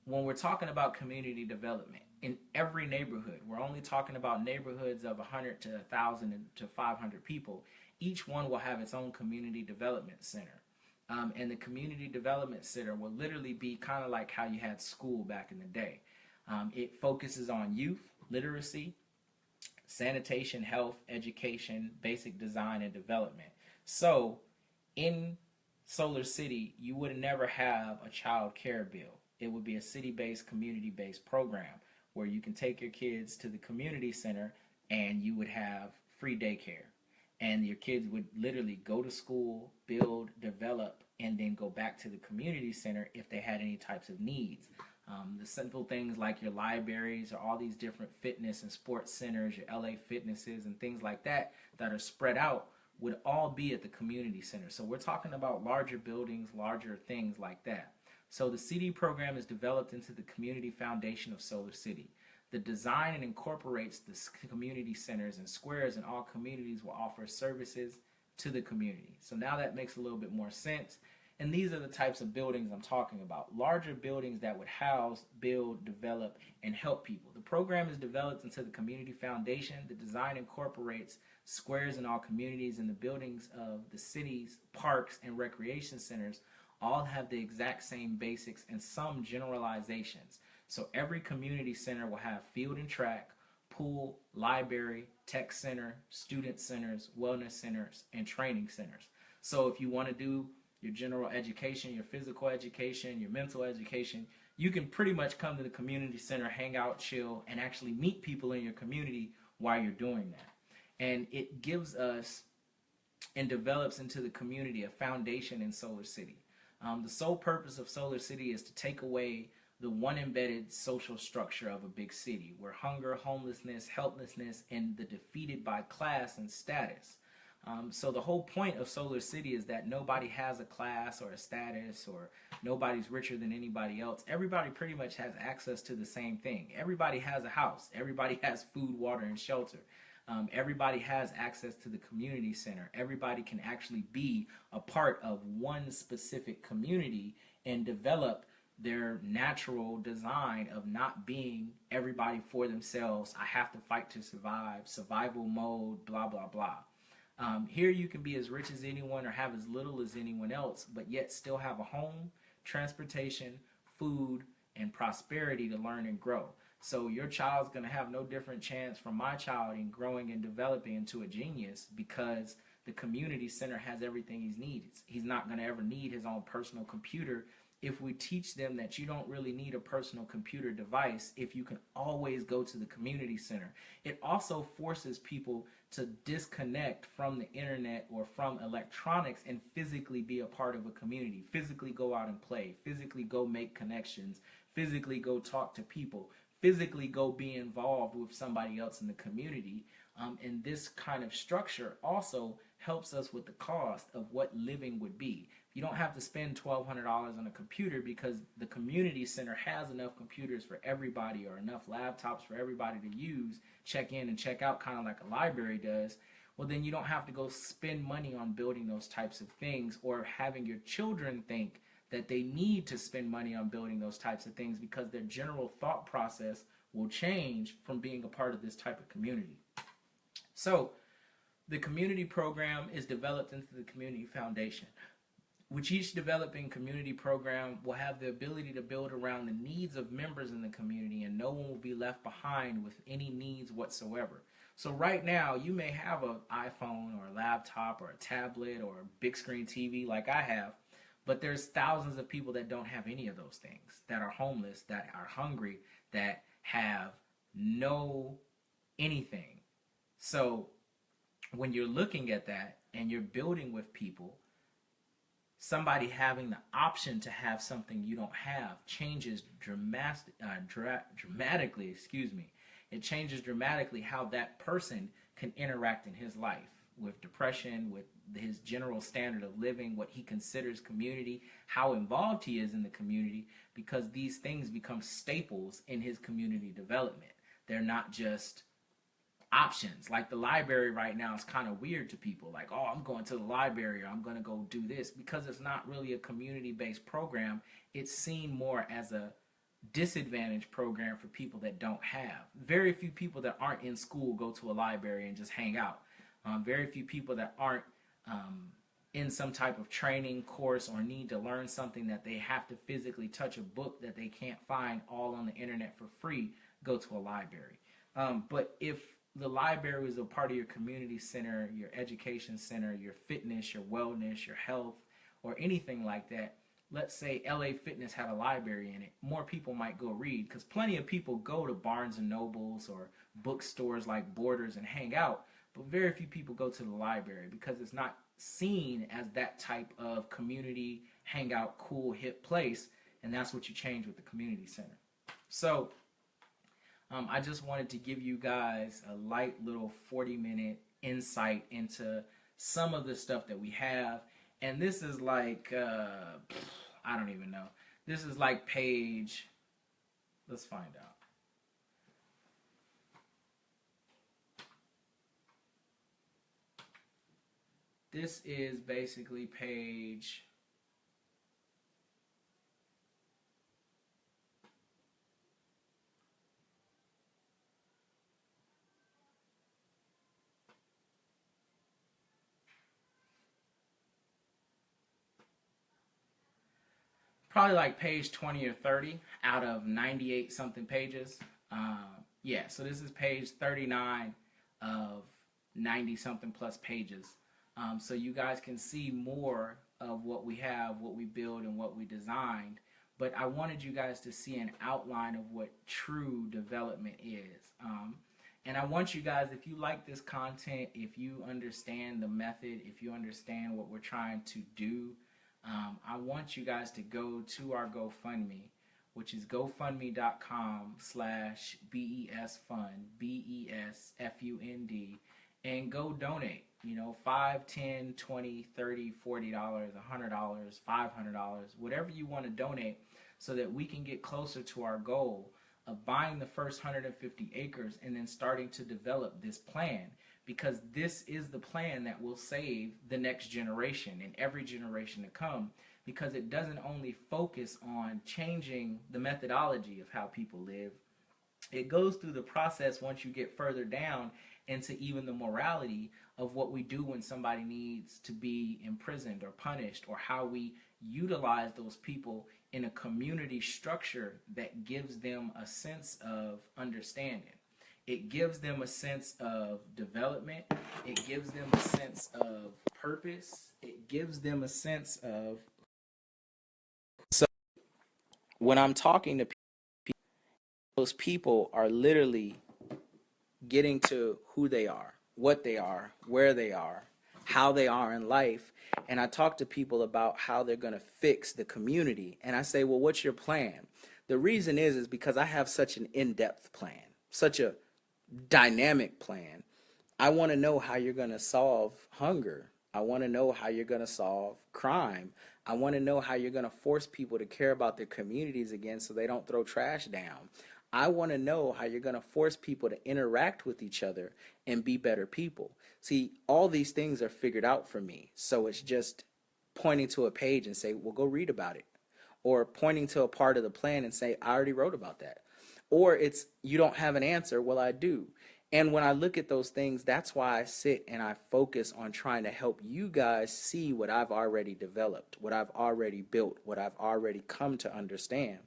when we're talking about community development, in every neighborhood. We're only talking about neighborhoods of 100 to 1,000 to 500 people. Each one will have its own community development center. And the community development center will literally be kind of like how you had school back in the day. It focuses on youth, literacy, sanitation, health, education, basic design, and development. So in Solar City, you would never have a child care bill. It would be a city-based, community-based program where you can take your kids to the community center and you would have free daycare. And your kids would literally go to school, build, develop, and then go back to the community center if they had any types of needs. The simple things like your libraries or all these different fitness and sports centers, your LA Fitnesses and things like that that are spread out would all be at the community center. So we're talking about larger buildings, larger things like that. So the CD program is developed into the community foundation of Solar City. The design and incorporates the community centers and squares, and all communities will offer services to the community. So now that makes a little bit more sense. And these are the types of buildings I'm talking about. Larger buildings that would house, build, develop, and help people. The program is developed into the community foundation. The design incorporates squares in all communities, and the buildings of the cities, parks, and recreation centers all have the exact same basics and some generalizations. So every community center will have field and track, pool, library, tech center, student centers, wellness centers, and training centers. So if you want to do your general education, your physical education, your mental education, you can pretty much come to the community center, hang out, chill, and actually meet people in your community while you're doing that. And it gives us and develops into the community a foundation in Solar City. The sole purpose of Solar City is to take away the one embedded social structure of a big city where hunger, homelessness, helplessness, and the defeated by class and status. So the whole point of Solar City is that nobody has a class or a status, or nobody's richer than anybody else. Everybody pretty much has access to the same thing. Everybody has a house. Everybody has food, water, and shelter. Everybody has access to the community center. Everybody can actually be a part of one specific community and develop their natural design of not being everybody for themselves. I have to fight to survive, survival mode, blah, blah, blah. Here you can be as rich as anyone or have as little as anyone else, but yet still have a home, transportation, food, and prosperity to learn and grow. So your child's going to have no different chance from my child in growing and developing into a genius, because the community center has everything he needs. He's not going to ever need his own personal computer if we teach them that you don't really need a personal computer device if you can always go to the community center. It also forces people to disconnect from the internet or from electronics and physically be a part of a community, physically go out and play, physically go make connections, physically go talk to people, physically go be involved with somebody else in the community. And this kind of structure also helps us with the cost of what living would be. You don't have to spend $1,200 on a computer because the community center has enough computers for everybody, or enough laptops for everybody to use, check in and check out, kind of like a library does. Well, then you don't have to go spend money on building those types of things, or having your children think that they need to spend money on building those types of things, because their general thought process will change from being a part of this type of community. So the community program is developed into the community foundation, which each developing community program will have the ability to build around the needs of members in the community, and no one will be left behind with any needs whatsoever. So right now, you may have an iPhone or a laptop or a tablet or a big screen TV like I have, but there's thousands of people that don't have any of those things, that are homeless, that are hungry, that have no anything. So when you're looking at that and you're building with people, somebody having the option to have something you don't have changes dramatically, It changes dramatically how that person can interact in his life with depression, with his general standard of living, what he considers community, how involved he is in the community, because these things become staples in his community development. They're not just options. Like the library right now is kind of weird to people. Like, oh, I'm going to the library, or I'm going to go do this, because it's not really a community-based program. It's seen more as a disadvantaged program for people that don't have. Very few people that aren't in school go to a library and just hang out. Very few people that aren't in some type of training course or need to learn something that they have to physically touch a book that they can't find all on the internet for free go to a library. But if the library is a part of your community center, your education center, your fitness, your wellness, your health, or anything like that, let's say LA Fitness had a library in it, more people might go read, because plenty of people go to Barnes and Nobles or bookstores like Borders and hang out, but very few people go to the library because it's not seen as that type of community hangout, cool, hip place, and that's what you change with the community center. So I just wanted to give you guys a light little 40-minute insight into some of the stuff that we have. And this is like, I don't even know. This is like page, let's find out. This is basically page probably like page 20 or 30 out of 98 something pages. Yeah, so this is page 39 of 90 something plus pages. So you guys can see more of what we have, what we build, and what we designed. But I wanted you guys to see an outline of what true development is. And I want you guys, if you like this content, if you understand the method, if you understand what we're trying to do, I want you guys to go to our GoFundMe, which is gofundme.com/BESFund, BESFUND, and go donate. You know, $5, $10, $20, $30, $40, $100, $500, whatever you want to donate, so that we can get closer to our goal of buying the first 150 acres and then starting to develop this plan. Because this is the plan that will save the next generation and every generation to come, because it doesn't only focus on changing the methodology of how people live. It goes through the process once you get further down into even the morality of what we do when somebody needs to be imprisoned or punished, or how we utilize those people in a community structure that gives them a sense of understanding. It gives them a sense of development. It gives them a sense of purpose. It gives them a sense of... So when I'm talking to people, those people are literally getting to who they are, what they are, where they are, how they are in life. And I talk to people about how they're going to fix the community. And I say, well, what's your plan? The reason is because I have such an in-depth plan, such a dynamic plan. I want to know how you're going to solve hunger. I want to know how you're going to solve crime. I want to know how you're going to force people to care about their communities again so they don't throw trash down. I want to know how you're going to force people to interact with each other and be better people. See, all these things are figured out for me. So it's just pointing to a page and say, well, go read about it. Or pointing to a part of the plan and say, I already wrote about that. Or it's, you don't have an answer. Well, I do. And when I look at those things, that's why I sit and I focus on trying to help you guys see what I've already developed, what I've already built, what I've already come to understand.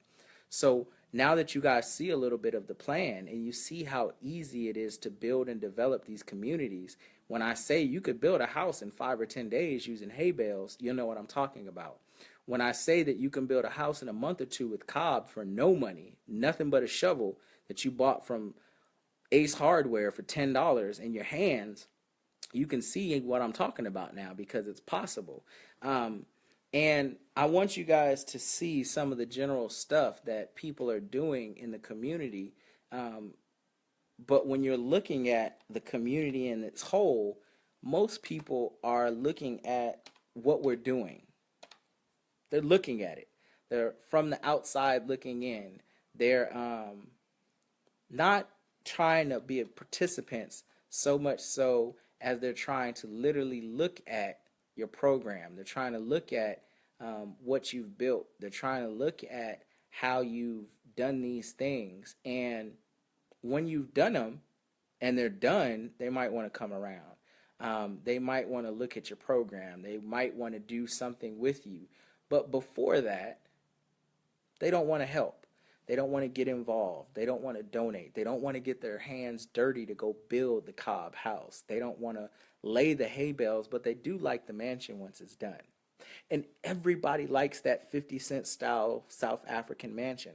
So now that you guys see a little bit of the plan and you see how easy it is to build and develop these communities, when I say you could build a house in 5 or 10 days using hay bales, you'll know what I'm talking about. When I say that you can build a house in a month or two with cob for no money, nothing but a shovel that you bought from Ace Hardware for $10 in your hands, you can see what I'm talking about now, because it's possible. And I want you guys to see some of the general stuff that people are doing in the community. But when you're looking at the community in its whole, most people are looking at what we're doing. They're looking at it. They're from the outside looking in. They're not trying to be participants so much so as they're trying to literally look at your program. They're trying to look at what you've built. They're trying to look at how you've done these things. And when you've done them and they're done, they might want to come around. They might want to look at your program. They might want to do something with you. But before that, they don't want to help. They don't want to get involved. They don't want to donate. They don't want to get their hands dirty to go build the Cobb house. They don't want to lay the hay bales, but they do like the mansion once it's done. And everybody likes that 50 Cent style South African mansion.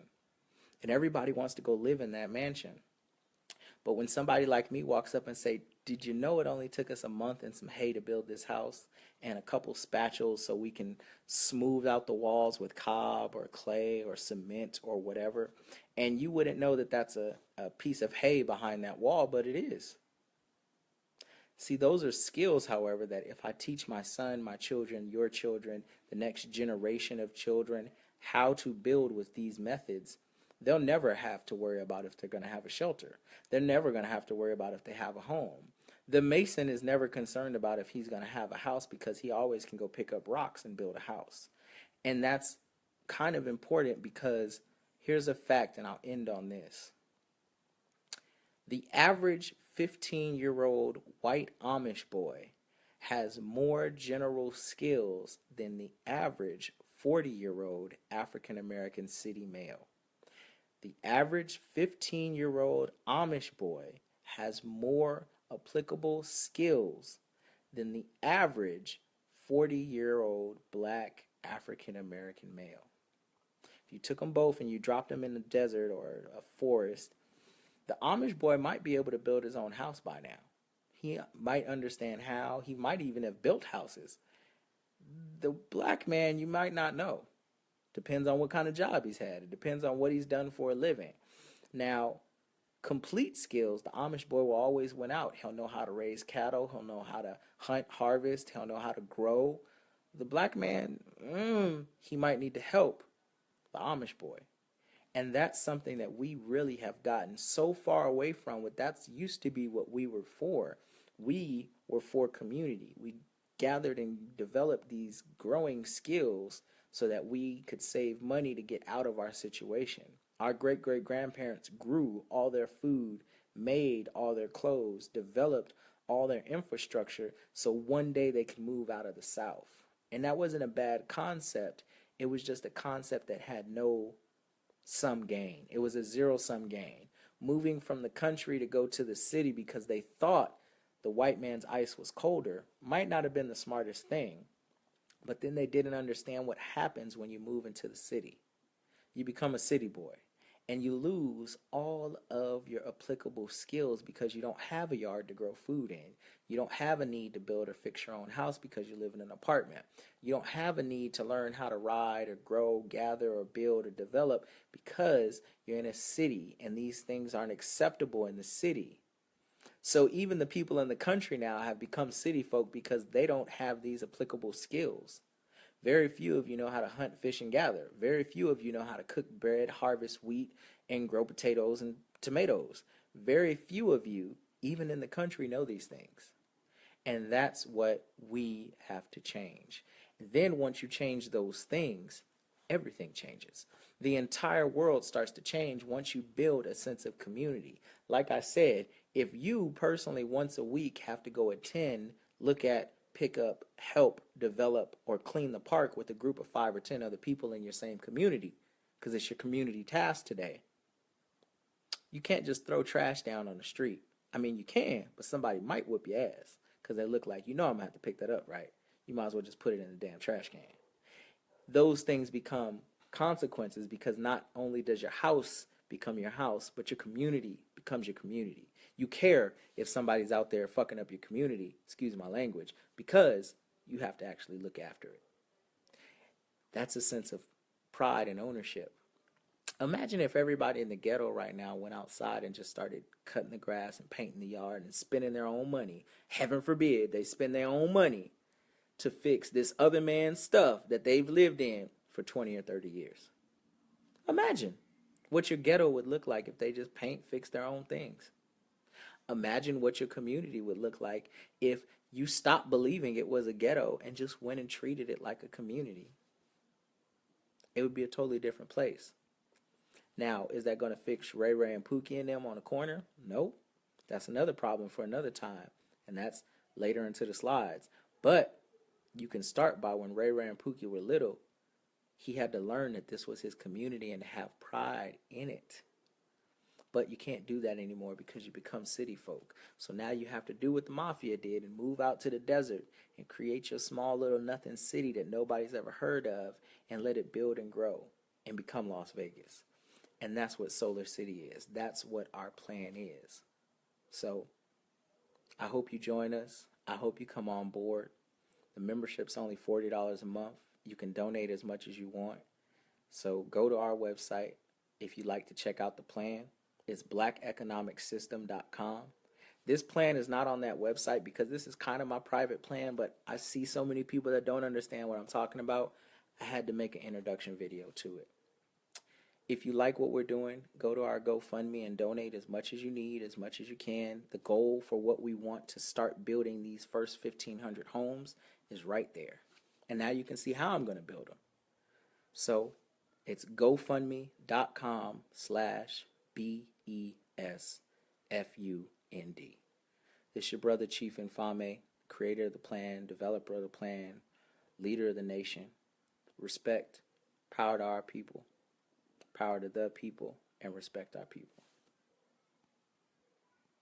And everybody wants to go live in that mansion. But when somebody like me walks up and say, did you know it only took us a month and some hay to build this house and a couple spatulas so we can smooth out the walls with cob or clay or cement or whatever, and you wouldn't know that that's a piece of hay behind that wall, but it is. See, those are skills, however, that if I teach my son, my children, your children, the next generation of children, how to build with these methods, they'll never have to worry about if they're going to have a shelter. They're never going to have to worry about if they have a home. The mason is never concerned about if he's going to have a house because he always can go pick up rocks and build a house. And that's kind of important because here's a fact, and I'll end on this. The average 15-year-old white Amish boy has more general skills than the average 40-year-old African-American city male. The average 15-year-old Amish boy has more applicable skills than the average 40-year-old black African-American male. If you took them both and you dropped them in the desert or a forest, the Amish boy might be able to build his own house by now. He might understand how. He might even have built houses. The black man, you might not know. Depends on what kind of job he's had. It depends on what he's done for a living. Now, complete skills, the Amish boy will always win out. He'll know how to raise cattle. He'll know how to hunt, harvest. He'll know how to grow. The black man, he might need to help the Amish boy. And that's something that we really have gotten so far away from. What that's used to be what we were for. We were for community. We gathered and developed these growing skills so that we could save money to get out of our situation. Our great-great-grandparents grew all their food, made all their clothes, developed all their infrastructure so one day they could move out of the South. And that wasn't a bad concept. It was just a concept that had no sum gain. It was a zero-sum gain. Moving from the country to go to the city because they thought the white man's ice was colder might not have been the smartest thing. But then they didn't understand what happens when you move into the city. You become a city boy. And you lose all of your applicable skills because you don't have a yard to grow food in. You don't have a need to build or fix your own house because you live in an apartment. You don't have a need to learn how to ride or grow, gather, or build or develop because you're in a city and these things aren't acceptable in the city. So even the people in the country now have become city folk because they don't have these applicable skills. Very few of you know how to hunt, fish, and gather. Very few of you know how to cook bread, harvest wheat, and grow potatoes and tomatoes. Very few of you, even in the country, know these things. And that's what we have to change. Then once you change those things, everything changes. The entire world starts to change once you build a sense of community. Like I said, if you personally once a week have to go attend, look at, pick up, help, develop, or clean the park with a group of 5 or 10 other people in your same community, because it's your community task today, you can't just throw trash down on the street. I mean, you can, but somebody might whoop your ass because they look like, I'm going to have to pick that up, right? You might as well just put it in the damn trash can. Those things become consequences because not only does your house become your house, but your community becomes your community. You care if somebody's out there fucking up your community, excuse my language, because you have to actually look after it. That's a sense of pride and ownership. Imagine if everybody in the ghetto right now went outside and just started cutting the grass and painting the yard and spending their own money. Heaven forbid they spend their own money to fix this other man's stuff that they've lived in for 20 or 30 years. Imagine what your ghetto would look like if they just fix their own things. Imagine what your community would look like if you stopped believing it was a ghetto and just went and treated it like a community. It would be a totally different place. Now, is that going to fix Ray Ray and Pookie and them on the corner? Nope. That's another problem for another time, and that's later into the slides. But you can start by when Ray Ray and Pookie were little, he had to learn that this was his community and have pride in it. But you can't do that anymore because you become city folk. So now you have to do what the mafia did and move out to the desert and create your small little nothing city that nobody's ever heard of and let it build and grow and become Las Vegas. And that's what Solar City is. That's what our plan is. So I hope you join us. I hope you come on board. The membership's only $40 a month. You can donate as much as you want. So go to our website if you'd like to check out the plan. It's blackeconomicsystem.com. This plan is not on that website because this is kind of my private plan, but I see so many people that don't understand what I'm talking about. I had to make an introduction video to it. If you like what we're doing, go to our GoFundMe and donate as much as you need, as much as you can. The goal for what we want to start building these first 1,500 homes is right there. And now you can see how I'm going to build them. So it's GoFundMe.com/BESFUND. It's your brother, Chief Infame, creator of the plan, developer of the plan, leader of the nation. Respect, power to our people, power to the people, and respect our people.